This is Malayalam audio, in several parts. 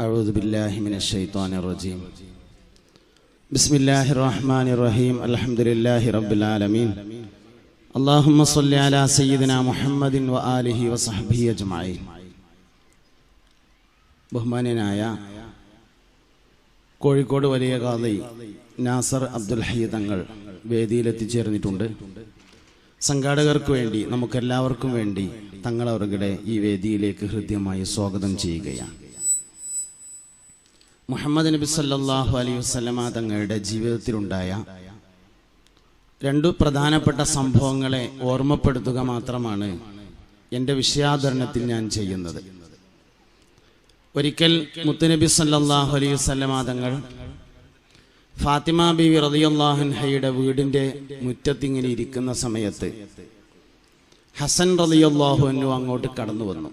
أعوذ بالله من الشيطان الرجيم بسم الله الرحمن الرحيم الحمد لله رب العالمين اللهم صل على سيدنا محمد وآله وصحبه أجمعين. ബഹുമാന്യനായ കോഴിക്കോട് വലിയ ഖാദി നാസർ അബ്ദുൽ ഹയ്യ് തങ്ങൾ വേദിയിലെത്തിച്ചേർന്നിട്ടുണ്ട്. സംഘാടകർക്ക് വേണ്ടി നമുക്കെല്ലാവർക്കും വേണ്ടി തങ്ങളവരുടെ ഈ വേദിയിലേക്ക് ഹൃദ്യമായി സ്വാഗതം ചെയ്യുകയാണ്. മുഹമ്മദ് നബി സല്ലല്ലാഹു അലൈഹി വസല്ലമ തങ്ങളുടെ ജീവിതത്തിലുണ്ടായ രണ്ടു പ്രധാനപ്പെട്ട സംഭവങ്ങളെ ഓർമ്മപ്പെടുത്തുക മാത്രമാണ് എൻ്റെ വിഷയാവതരണത്തിൽ ഞാൻ ചെയ്യുന്നത്. ഒരിക്കൽ മുത്തുനബി സല്ലല്ലാഹു അലൈഹി വസല്ലമ തങ്ങൾ ഫാത്തിമ ബീവി റളിയല്ലാഹു അൻഹയുടെ വീടിൻ്റെ മുറ്റത്തിങ്ങനെ ഇരിക്കുന്ന സമയത്ത് ഹസൻ റളിയല്ലാഹു അൻഹു അങ്ങോട്ട് കടന്നു വന്നു.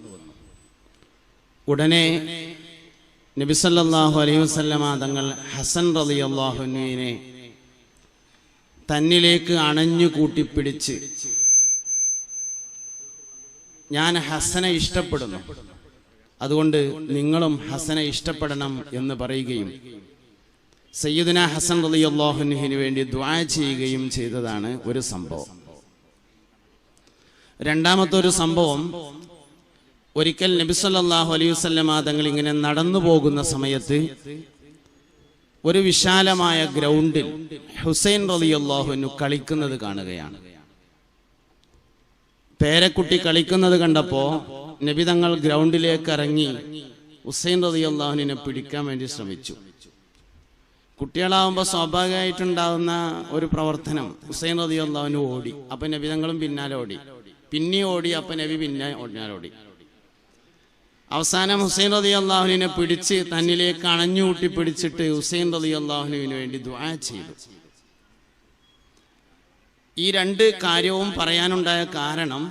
ഉടനെ നബി സല്ലല്ലാഹു അലൈഹി വസല്ലമ തങ്ങൾ ഹസൻ റളിയല്ലാഹു അൻഹുവിനെ തന്നിലേക്ക് അണഞ്ഞു കൂട്ടിപ്പിടിച്ച്, ഞാൻ ഹസനെ ഇഷ്ടപ്പെടുന്നു, അതുകൊണ്ട് നിങ്ങളും ഹസനെ ഇഷ്ടപ്പെടണം എന്ന് പറയുകയും സയ്യിദുനാ ഹസൻ റളിയല്ലാഹു അൻഹുവിന് വേണ്ടി ദുആ ചെയ്യുകയും ചെയ്തതാണ് ഒരു സംഭവം. രണ്ടാമത്തെ ഒരു സംഭവം, ഒരിക്കൽ നബി സല്ലല്ലാഹു അലൈഹി വസല്ലമ തങ്ങൾ ഇങ്ങനെ നടന്നു പോകുന്ന സമയത്ത് ഒരു വിശാലമായ ഗ്രൗണ്ടിൽ ഹുസൈൻ റളിയല്ലാഹു അൻഹു കളിക്കുന്നത് കാണുകയാണ്. പേരക്കുട്ടി കളിക്കുന്നത് കണ്ടപ്പോൾ നബി തങ്ങൾ ഗ്രൗണ്ടിലേക്ക് ഇറങ്ങി ഹുസൈൻ റളിയല്ലാഹു അൻഹുവിനെ പിടിക്കാൻ വേണ്ടി ശ്രമിച്ചു. കുട്ടികളാവുമ്പോൾ സ്വാഭാവികമായിട്ടുണ്ടാകുന്ന ഒരു പ്രവർത്തനം, ഹുസൈൻ റളിയല്ലാഹു അൻഹു ഓടി, അപ്പൊ നബി തങ്ങളും പിന്നാലെ ഓടി, പിന്നെ ഓടി, അപ്പൊ നബി പിന്നെ ഓടി. അവസാനം ഹുസൈൻ റളിയല്ലാഹു അൻഹുവിനെ പിടിച്ച് തന്നിലേക്ക് അണഞ്ഞുകൂട്ടി പിടിച്ചിട്ട് ഹുസൈൻ റളിയല്ലാഹു അൻഹുവിന് വേണ്ടി ദുആ ചെയ്തു. ഈ രണ്ട് കാര്യവും പറയാനുണ്ടായ കാരണം,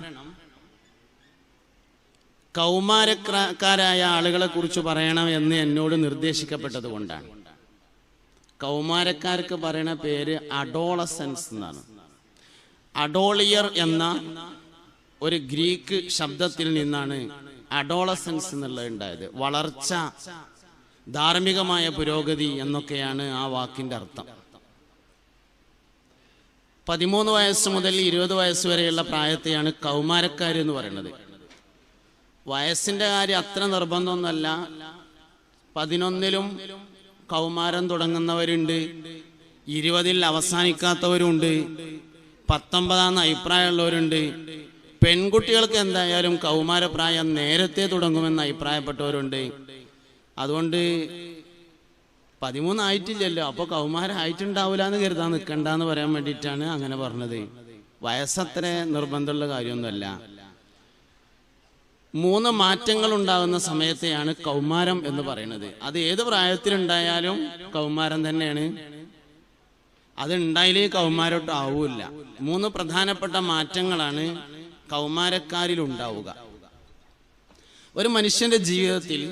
കൗമാരക്കാരായ ആളുകളെ കുറിച്ച് പറയണം എന്ന് എന്നോട് നിർദ്ദേശിക്കപ്പെട്ടത് കൊണ്ടാണ്. കൗമാരക്കാർക്ക് പറയുന്ന പേര് അഡോളസൻസ് എന്നാണ്. അഡോളിയർ എന്ന ഒരു ഗ്രീക്ക് ശബ്ദത്തിൽ നിന്നാണ് അഡോളസൻസ് എന്നുള്ളത് ഉണ്ടായത്. വളർച്ച, ധാർമ്മികമായ പുരോഗതി എന്നൊക്കെയാണ് ആ വാക്കിന്റെ അർത്ഥം. 13 വയസ്സ് മുതൽ 20 വയസ്സ് വരെയുള്ള പ്രായത്തെയാണ് കൗമാരക്കാർ എന്ന് പറയുന്നത്. വയസ്സിന്റെ കാര്യം അത്ര നിർബന്ധമൊന്നുമല്ല. 11-ലും കൗമാരം തുടങ്ങുന്നവരുണ്ട്, 20-ൽ അവസാനിക്കാത്തവരുണ്ട്, 19 അഭിപ്രായമുള്ളവരുണ്ട്. പെൺകുട്ടികൾക്ക് എന്തായാലും കൗമാരപ്രായം നേരത്തെ തുടങ്ങുമെന്ന് അഭിപ്രായപ്പെട്ടവരുണ്ട്. അതുകൊണ്ട് 13 ആയിട്ടില്ലല്ലോ, അപ്പോൾ കൗമാരം ആയിട്ടുണ്ടാവില്ല എന്ന് കരുതാൻ നിൽക്കണ്ടെന്ന് പറയാൻ വേണ്ടിയിട്ടാണ് അങ്ങനെ പറഞ്ഞത്. വയസ്സത്ര നിർബന്ധമുള്ള കാര്യമൊന്നുമല്ല. 3 മാറ്റങ്ങൾ ഉണ്ടാകുന്ന സമയത്തെയാണ് കൗമാരം എന്ന് പറയുന്നത്. അത് ഏത് പ്രായത്തിലുണ്ടായാലും കൗമാരം തന്നെയാണ്. അത് ഉണ്ടായില്ലേ കൗമാരോട്ട് ആവൂല്ല. 3 പ്രധാനപ്പെട്ട മാറ്റങ്ങളാണ് കൗമാരക്കാരിൽ ഉണ്ടാവുക. ഒരു മനുഷ്യന്റെ ജീവിതത്തിൽ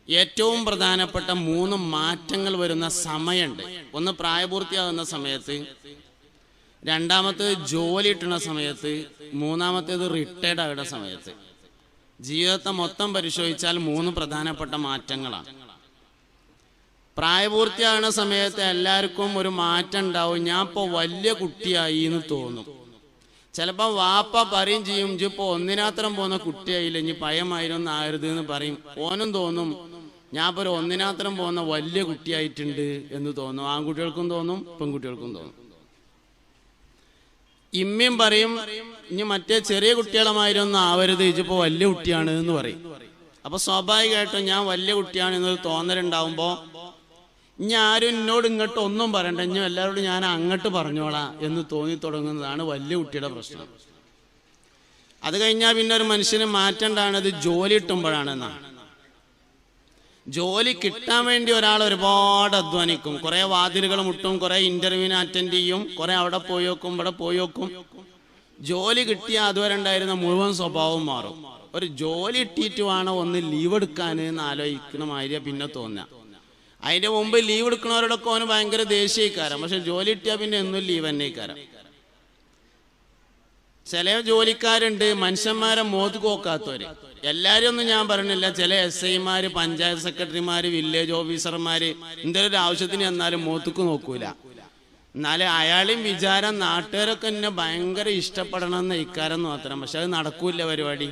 ഏറ്റവും പ്രധാനപ്പെട്ട 3 മാറ്റങ്ങൾ വരുന്ന സമയമുണ്ട്. ഒന്ന് പ്രായപൂർത്തിയാകുന്ന സമയത്ത്, രണ്ടാമത്തേത് ജോലി കിട്ടുന്ന സമയത്ത്, മൂന്നാമത്തേത് റിട്ടയർഡ് ആകുന്ന സമയത്ത്. ജീവിതത്തെ മൊത്തം പരിശോധിച്ചാൽ 3 പ്രധാനപ്പെട്ട മാറ്റങ്ങളാണ്. പ്രായപൂർത്തിയാകുന്ന സമയത്ത് എല്ലാവർക്കും ഒരു മാറ്റം ഉണ്ടാവും. ഞാൻ ഇപ്പോൾ വലിയ കുട്ടിയായി എന്ന് തോന്നും. ചിലപ്പോൾ വാപ്പ പറയും ചെയ്യും, ഇപ്പോൾ ഒന്നിനാത്രം പോകുന്ന കുട്ടിയായില്ല, ഇനി പയമായിരുന്നു ആകരുത് എന്ന് പറയും. ഓനും തോന്നും, ഞാൻ ഇപ്പോൾ ഒരു ഒന്നിനാത്രം പോകുന്ന വലിയ കുട്ടിയായിട്ടുണ്ട് എന്ന് തോന്നും. ആൺകുട്ടികൾക്കും തോന്നും, പെൺകുട്ടികൾക്കും തോന്നും. ഇമ്മയും പറയും, ഇനി മറ്റേ ചെറിയ കുട്ടികളുമായിരുന്നു ആവരുത്, ഇതിപ്പോൾ വലിയ കുട്ടിയാണ് എന്ന് പറയും. അപ്പൊ സ്വാഭാവികമായിട്ടും ഞാൻ വലിയ കുട്ടിയാണ് എന്നൊരു തോന്നലുണ്ടാവുമ്പോൾ ഇനി ആരും എന്നോട് ഇങ്ങോട്ട് ഒന്നും പറയണ്ട, ഇനി എല്ലാവരോടും ഞാൻ അങ്ങോട്ട് പറഞ്ഞോളാം എന്ന് തോന്നി തുടങ്ങുന്നതാണ് വലിയ കുട്ടിയുടെ പ്രശ്നം. അത് കഴിഞ്ഞാൽ പിന്നെ ഒരു മനുഷ്യന് മാറ്റേണ്ടത് ജോലി കിട്ടുമ്പോഴാണെന്നാണ്. ജോലി കിട്ടാൻ വേണ്ടി ഒരാൾ ഒരുപാട് അധ്വാനിക്കും, കുറെ വാതിലുകൾ മുട്ടും, കുറെ ഇന്റർവ്യൂവിന് അറ്റൻഡ് ചെയ്യും, കുറെ അവിടെ പോയി നോക്കും, ഇവിടെ പോയി നോക്കും. ജോലി കിട്ടിയാൽ അതുവരെ ഉണ്ടായിരുന്ന മുഴുവൻ സ്വഭാവം മാറും. ഒരു ജോലി കിട്ടിയിട്ട് വേണം ഒന്ന് ലീവ് എടുക്കാൻ എന്ന് ആലോചിക്കുന്ന മാതിരിയാ പിന്നെ തോന്നുക. അതിന്റെ മുമ്പ് ലീവ് എടുക്കുന്നവരോടൊക്കെ അവന് ഭയങ്കര ദേഷ്യക്കാരം, പക്ഷെ ജോലി കിട്ടിയാൽ പിന്നെ എന്നും ലീവ് തന്നെ കാരം. ചില ജോലിക്കാരുണ്ട് മനുഷ്യന്മാരെ മോത്ത് നോക്കാത്തവര്. എല്ലാരും ഒന്നും ഞാൻ പറഞ്ഞില്ല. ചില SI-മാര്, പഞ്ചായത്ത് സെക്രട്ടറിമാര്, വില്ലേജ് ഓഫീസർമാര് എന്തെങ്കിലും ഒരു ആവശ്യത്തിന് എന്നാലും മോത്തുക്ക് നോക്കൂല. എന്നാലും അയാളും വിചാരം നാട്ടുകാരൊക്കെ എന്നെ ഭയങ്കര ഇഷ്ടപ്പെടണം എന്ന് ഇക്കാരം മാത്രം. പക്ഷെ അത് നടക്കൂല പരിപാടി.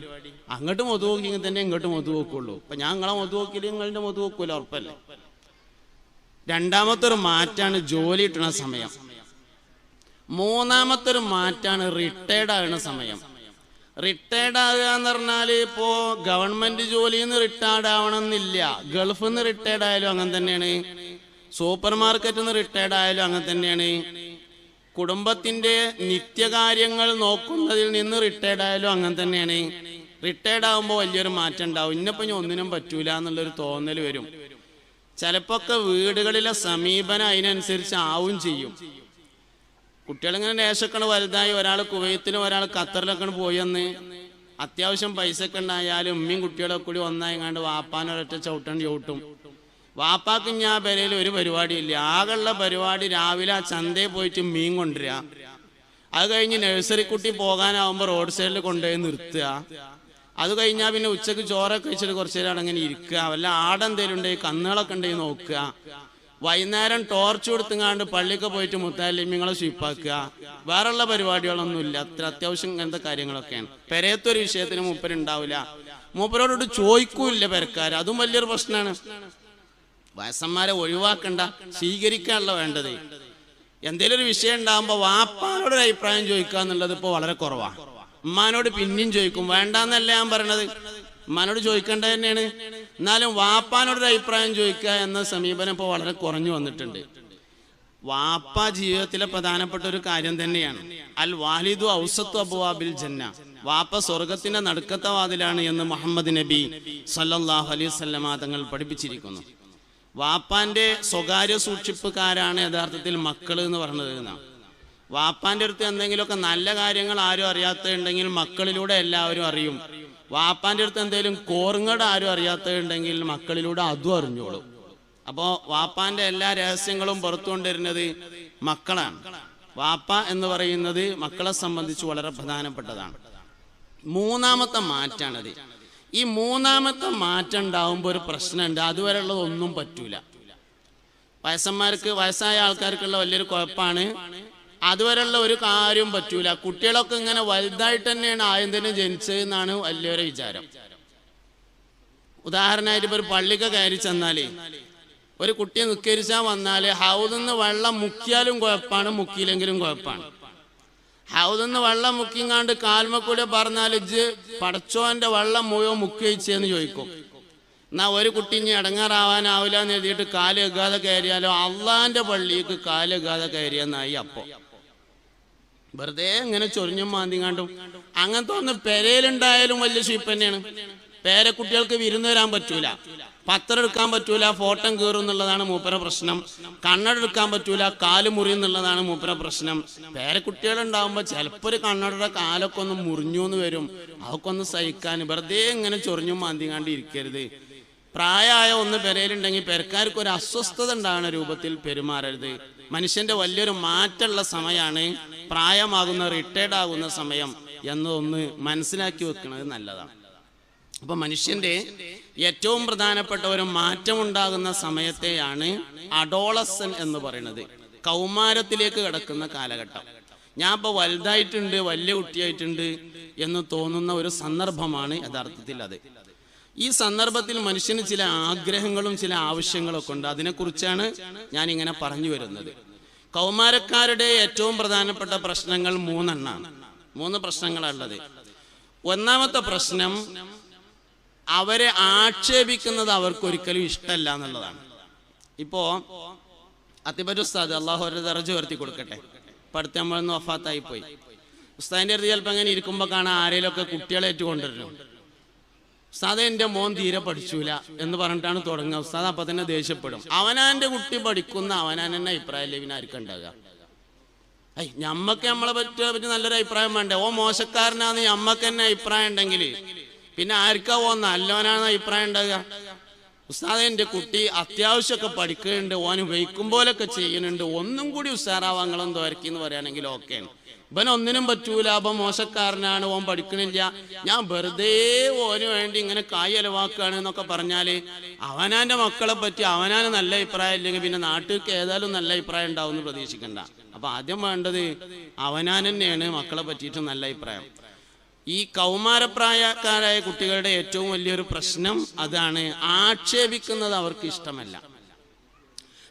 അങ്ങോട്ട് മൊതു നോക്കിയെങ്കിൽ തന്നെ ഇങ്ങോട്ട് മൊതു നോക്കുള്ളൂ. അപ്പൊ ഞാൻ നിങ്ങളെ മൊതു നോക്കിയില്ല, നിങ്ങളുടെ മൊതു നോക്കൂല, ഉറപ്പല്ലേ. രണ്ടാമത്തെ ഒരു മാറ്റാണ് ജോലി കിട്ടുന്ന സമയം. മൂന്നാമത്തെ ഒരു മാറ്റാണ് റിട്ടയർഡ് ആകുന്ന സമയം. റിട്ടയർഡ് ആകുക എന്ന് പറഞ്ഞാൽ ഇപ്പോ ഗവൺമെന്റ് ജോലിയിൽ നിന്ന് റിട്ടയർഡ് ആവണമെന്നില്ല. ഗൾഫിൽ നിന്ന് റിട്ടയർഡ് ആയാലും അങ്ങനെ തന്നെയാണ്. സൂപ്പർ മാർക്കറ്റിൽ നിന്ന് റിട്ടയർഡ് ആയാലും അങ്ങനെ തന്നെയാണ്. കുടുംബത്തിന്റെ നിത്യകാര്യങ്ങൾ നോക്കുന്നതിൽ നിന്ന് റിട്ടയർഡ് ആയാലും അങ്ങനെ തന്നെയാണ്. റിട്ടയർഡ് ആകുമ്പോൾ വലിയൊരു മാറ്റം ഉണ്ടാവും. ഇന്നിപ്പോൾ ഇനി ഒന്നിനും പറ്റൂല എന്നുള്ളൊരു തോന്നൽ വരും. ചിലപ്പോ ഒക്കെ വീടുകളിലെ സമീപനം അതിനനുസരിച്ച് ആവും ചെയ്യും. കുട്ടികളിങ്ങനെ ദേശമൊക്കെ വലുതായി, ഒരാൾ കുവൈത്തിലും ഒരാൾ ഖത്തറിലൊക്കെ പോയെന്ന് അത്യാവശ്യം പൈസ ഒക്കെ ഉണ്ടായാലും ഉമ്മയും കുട്ടികളൊക്കെ കൂടി ഒന്നായിങ്ങാണ്ട് വാപ്പാനൊരൊറ്റ ചവിട്ടണ്ട് ചവിട്ടും. വാപ്പാക്ക് ഞാൻ പെരയിൽ ഒരു പരിപാടിയില്ല. ആകെയുള്ള പരിപാടി രാവിലെ ആ ചന്തയിൽ പോയിട്ട് മീൻ കൊണ്ടുവരിക. അത് കഴിഞ്ഞ് നഴ്സറി കുട്ടി പോകാനാവുമ്പോൾ റോഡ് സൈഡിൽ കൊണ്ടുപോയി നിർത്തുക. അത് കഴിഞ്ഞാൽ പിന്നെ ഉച്ചക്ക് ചോറൊക്കെ കഴിച്ചിട്ട് കുറച്ച് നേരം അങ്ങനെ ഇരിക്കുക. വല്ല ആടെന്തേലും ഉണ്ടെങ്കിൽ കന്നുകളൊക്കെ ഉണ്ടെങ്കിൽ നോക്കുക. വൈകുന്നേരം ടോർച്ച് കൊടുത്തുങ്ങാണ്ട് പള്ളിക്ക് പോയിട്ട് മുത്താലിമ്യങ്ങളെ സ്വീപ്പാക്കുക. വേറെയുള്ള പരിപാടികളൊന്നുമില്ല. അത്ര അത്യാവശ്യം ഇങ്ങനത്തെ കാര്യങ്ങളൊക്കെയാണ്. പെരയത്തൊരു വിഷയത്തിന് മൂപ്പരുണ്ടാവില്ല. മൂപ്പരോട് ചോദിക്കൂല്ല പെരക്കാർ. അതും വലിയൊരു പ്രശ്നമാണ്. വയസ്സന്മാരെ ഒഴിവാക്കണ്ട, സ്വീകരിക്കാനുള്ള വേണ്ടത്. എന്തേലും ഒരു വിഷയം ഉണ്ടാകുമ്പോൾ വാപ്പാനോടൊരു അഭിപ്രായം ചോദിക്കുക എന്നുള്ളത് ഇപ്പോൾ വളരെ കുറവാണ്. ഉമ്മാനോട് പിന്നെയും ചോദിക്കും, വേണ്ടാന്നല്ല ഞാൻ പറയണത്, ഉമ്മാനോട് ചോദിക്കേണ്ടത് തന്നെയാണ്. എന്നാലും വാപ്പാനോടൊരു അഭിപ്രായം ചോദിക്കുക എന്ന സമീപനം ഇപ്പോൾ വളരെ കുറഞ്ഞു വന്നിട്ടുണ്ട്. വാപ്പ ജീവിതത്തിലെ പ്രധാനപ്പെട്ട ഒരു കാര്യം തന്നെയാണ്. അൽ വാലിദു ഔസത്തു അബ്വാബിൽ ജന്ന. വാപ്പ സ്വർഗത്തിന്റെ നടുക്കത്തെ വാതിലാണ് എന്ന് മുഹമ്മദ് നബി സല്ലല്ലാഹു അലൈഹി വസല്ലമ തങ്ങൾ പഠിപ്പിച്ചിരിക്കുന്നു. വാപ്പാന്റെ സ്വകാര്യ സൂക്ഷിപ്പുകാരാണ് യഥാർത്ഥത്തിൽ മക്കൾ എന്ന് പറഞ്ഞത്. വാപ്പാന്റെ അടുത്ത് എന്തെങ്കിലുമൊക്കെ നല്ല കാര്യങ്ങൾ ആരും അറിയാത്തതുണ്ടെങ്കിൽ മക്കളിലൂടെ എല്ലാവരും അറിയും. വാപ്പാന്റെ അടുത്ത് എന്തെങ്കിലും കോറുങ്ങട് ആരും അറിയാത്തതുണ്ടെങ്കിൽ മക്കളിലൂടെ അതും അറിഞ്ഞോളും. അപ്പോൾ വാപ്പാന്റെ എല്ലാ രഹസ്യങ്ങളും പുറത്തു കൊണ്ടുവരുന്നത് മക്കളാണ്. വാപ്പ എന്ന് പറയുന്നത് മക്കളെ സംബന്ധിച്ച് വളരെ പ്രധാനപ്പെട്ടതാണ്. മൂന്നാമത്തെ മാറ്റാണത്. ഈ മൂന്നാമത്തെ മാറ്റം ഉണ്ടാവുമ്പോൾ ഒരു പ്രശ്നമുണ്ട്. അതുവരെ ഉള്ളതൊന്നും പറ്റൂല. വയസ്സന്മാർക്ക്, വയസ്സായ ആൾക്കാർക്കുള്ള വലിയൊരു കുഴപ്പമാണ്. അതുവരെയുള്ള ഒരു കാര്യം പറ്റൂല. കുട്ടികളൊക്കെ ഇങ്ങനെ വലുതായിട്ട് തന്നെയാണ് ആദ്യം തന്നെ ജനിച്ചതെന്നാണ് വലിയൊരു വിചാരം. ഉദാഹരണമായിട്ട് ഇപ്പൊ ഒരു പള്ളിക്ക് കയറി ചെന്നാല് ഒരു കുട്ടിയെ നിസ്കരിച്ചാൽ വന്നാല് ഹൗദിന്ന് വെള്ളം മുക്കിയാലും കുഴപ്പമാണ്, മുക്കിയില്ലെങ്കിലും കുഴപ്പമാണ്. ഹൗദിന്ന് വെള്ളം മുക്കിങ്ങാണ്ട് കാൽമക്കൂടെ പറഞ്ഞാൽ ഇജ്ജ് പടച്ചോന്റെ വെള്ളം മുഴുവൻ മുക്കി വെച്ചെന്ന് ചോദിക്കും. എന്നാ ഒരു കുട്ടി ഇനി ഇടങ്ങാറാവാനാവില്ല എന്ന് എഴുതിയിട്ട് കാല് വെക്കാതെ കയറിയാലോ അള്ളാന്റെ പള്ളിക്ക് കാല് വെക്കാതെ കയറിയെന്നായി. അപ്പോ വെറുതെ ഇങ്ങനെ ചൊറിഞ്ഞും മാന്തിങ്ങാണ്ടും അങ്ങനത്തെ ഒന്ന് പെരയിലുണ്ടായാലും വലിയ ഷീപ്പ് തന്നെയാണ്. പേരക്കുട്ടികൾക്ക് വിരുന്ന് വരാൻ പറ്റൂല, പത്രം എടുക്കാൻ പറ്റൂല, ഫോട്ടോ കീറും എന്നുള്ളതാണ് മൂപ്പര പ്രശ്നം. കണ്ണട എടുക്കാൻ പറ്റൂല, കാല് മുറി എന്നുള്ളതാണ് മൂപ്പര പ്രശ്നം. പേരക്കുട്ടികളുണ്ടാവുമ്പോൾ ചിലപ്പോൾ ഒരു കണ്ണടയുടെ കാലൊക്കെ ഒന്ന് മുറിഞ്ഞു എന്ന് വരും. അതൊക്കെ ഒന്ന് സഹിക്കാൻ വെറുതെ ഇങ്ങനെ ചൊറിഞ്ഞും മാന്തിങ്ങാണ്ട് ഇരിക്കരുത്. പ്രായമായ ഒന്ന് പെരയിലുണ്ടെങ്കിൽ പെരക്കാർക്ക് ഒരു അസ്വസ്ഥത ഉണ്ടാകുന്ന രൂപത്തിൽ പെരുമാറരുത്. മനുഷ്യന്റെ വലിയൊരു മാറ്റമുള്ള സമയമാണ് പ്രായമാകുന്ന, റിട്ടയർഡ് ആകുന്ന സമയം എന്നതൊന്ന് മനസ്സിലാക്കി വെക്കുന്നത് നല്ലതാണ്. അപ്പൊ മനുഷ്യന്റെ ഏറ്റവും പ്രധാനപ്പെട്ട ഒരു മാറ്റം ഉണ്ടാകുന്ന സമയത്തെയാണ് അഡോളസൻ എന്ന് പറയുന്നത്, കൗമാരത്തിലേക്ക് കടക്കുന്ന കാലഘട്ടം. ഞാൻ ഇപ്പോൾ വലുതായിട്ടുണ്ട്, വലിയ കുട്ടിയായിട്ടുണ്ട് എന്ന് തോന്നുന്ന ഒരു സന്ദർഭമാണ് യഥാർത്ഥത്തിൽ അത്. ഈ സന്ദർഭത്തിൽ മനുഷ്യന് ചില ആഗ്രഹങ്ങളും ചില ആവശ്യങ്ങളൊക്കെ ഉണ്ട്. അതിനെക്കുറിച്ചാണ് ഞാൻ ഇങ്ങനെ പറഞ്ഞു വരുന്നത്. കൗമാരക്കാരുടെ ഏറ്റവും പ്രധാനപ്പെട്ട പ്രശ്നങ്ങൾ മൂന്ന് പ്രശ്നങ്ങളാണുള്ളത്. ഒന്നാമത്തെ പ്രശ്നം, അവരെ ആക്ഷേപിക്കുന്നത് അവർക്കൊരിക്കലും ഇഷ്ടമല്ല എന്നുള്ളതാണ്. ഇപ്പോ അത്തിബറ്റ് ഉസ്താദ്, അള്ളാഹു അവരുടെ ദർജ ഉയർത്തി കൊടുക്കട്ടെ, ഇപ്പം അടുത്ത് നമ്മളൊന്ന് വഫാത്തായി പോയി. ഉസ്താദിന്റെ അടുത്ത് ചിലപ്പോൾ അങ്ങനെ ഇരിക്കുമ്പോൾ കാണാൻ ആരെങ്കിലുമൊക്കെ കുട്ടികളേറ്റ് കൊണ്ടുവരുന്നു. ഉസ്താദ് എൻ്റെ മോൻ തീരെ പഠിച്ചൂല എന്ന് പറഞ്ഞിട്ടാണ് തുടങ്ങുക. ഉസ്താദ് അപ്പം തന്നെ ദേഷ്യപ്പെടും. അവനാൻ്റെ കുട്ടി പഠിക്കുന്ന അവനാൻ തന്നെ അഭിപ്രായമല്ലേ പിന്നെ ആർക്കും ഉണ്ടാകുക? ഞമ്മക്ക് നമ്മളെ പറ്റി നല്ലൊരു അഭിപ്രായം വേണ്ടേ? ഓ മോശക്കാരനാന്ന് ഞമ്മക്ക് തന്നെ അഭിപ്രായം ഉണ്ടെങ്കിൽ പിന്നെ ആർക്കാ ഓ നല്ലവനാണെന്ന് അഭിപ്രായം ഉണ്ടാകുക? ഉസ്താദേ എൻ്റെ കുട്ടി അത്യാവശ്യമൊക്കെ പഠിക്കുന്നുണ്ട്, ഓന് വയ്ക്കും പോലൊക്കെ ചെയ്യുന്നുണ്ട്, ഒന്നും കൂടി ഉഷാറാവാങ്ങളും ദ്വാരക്കി എന്ന് പറയുകയാണെങ്കിൽ ഓക്കെയാണ്. ഇവൻ ഒന്നിനും പറ്റൂല, അപ്പം മോശക്കാരനാണ്, ഓൻ പഠിക്കണില്ല, ഞാൻ വെറുതെ ഓന് വേണ്ടി ഇങ്ങനെ കായ് അലവാക്കുകയാണ് എന്നൊക്കെ പറഞ്ഞാൽ അവനാൻ്റെ മക്കളെ പറ്റി അവനാന് നല്ല അഭിപ്രായം ഇല്ലെങ്കിൽ പിന്നെ നാട്ടിലേക്ക് ഏതായാലും നല്ല അഭിപ്രായം ഉണ്ടാവും എന്ന് പ്രതീക്ഷിക്കണ്ട. അപ്പം ആദ്യം വേണ്ടത് അവനാൻ തന്നെയാണ് മക്കളെ പറ്റിയിട്ട് നല്ല അഭിപ്രായം. ഈ കൗമാരപ്രായക്കാരായ കുട്ടികളുടെ ഏറ്റവും വലിയൊരു പ്രശ്നം അതാണ്, ആക്ഷേപിക്കുന്നത് അവർക്ക് ഇഷ്ടമല്ല.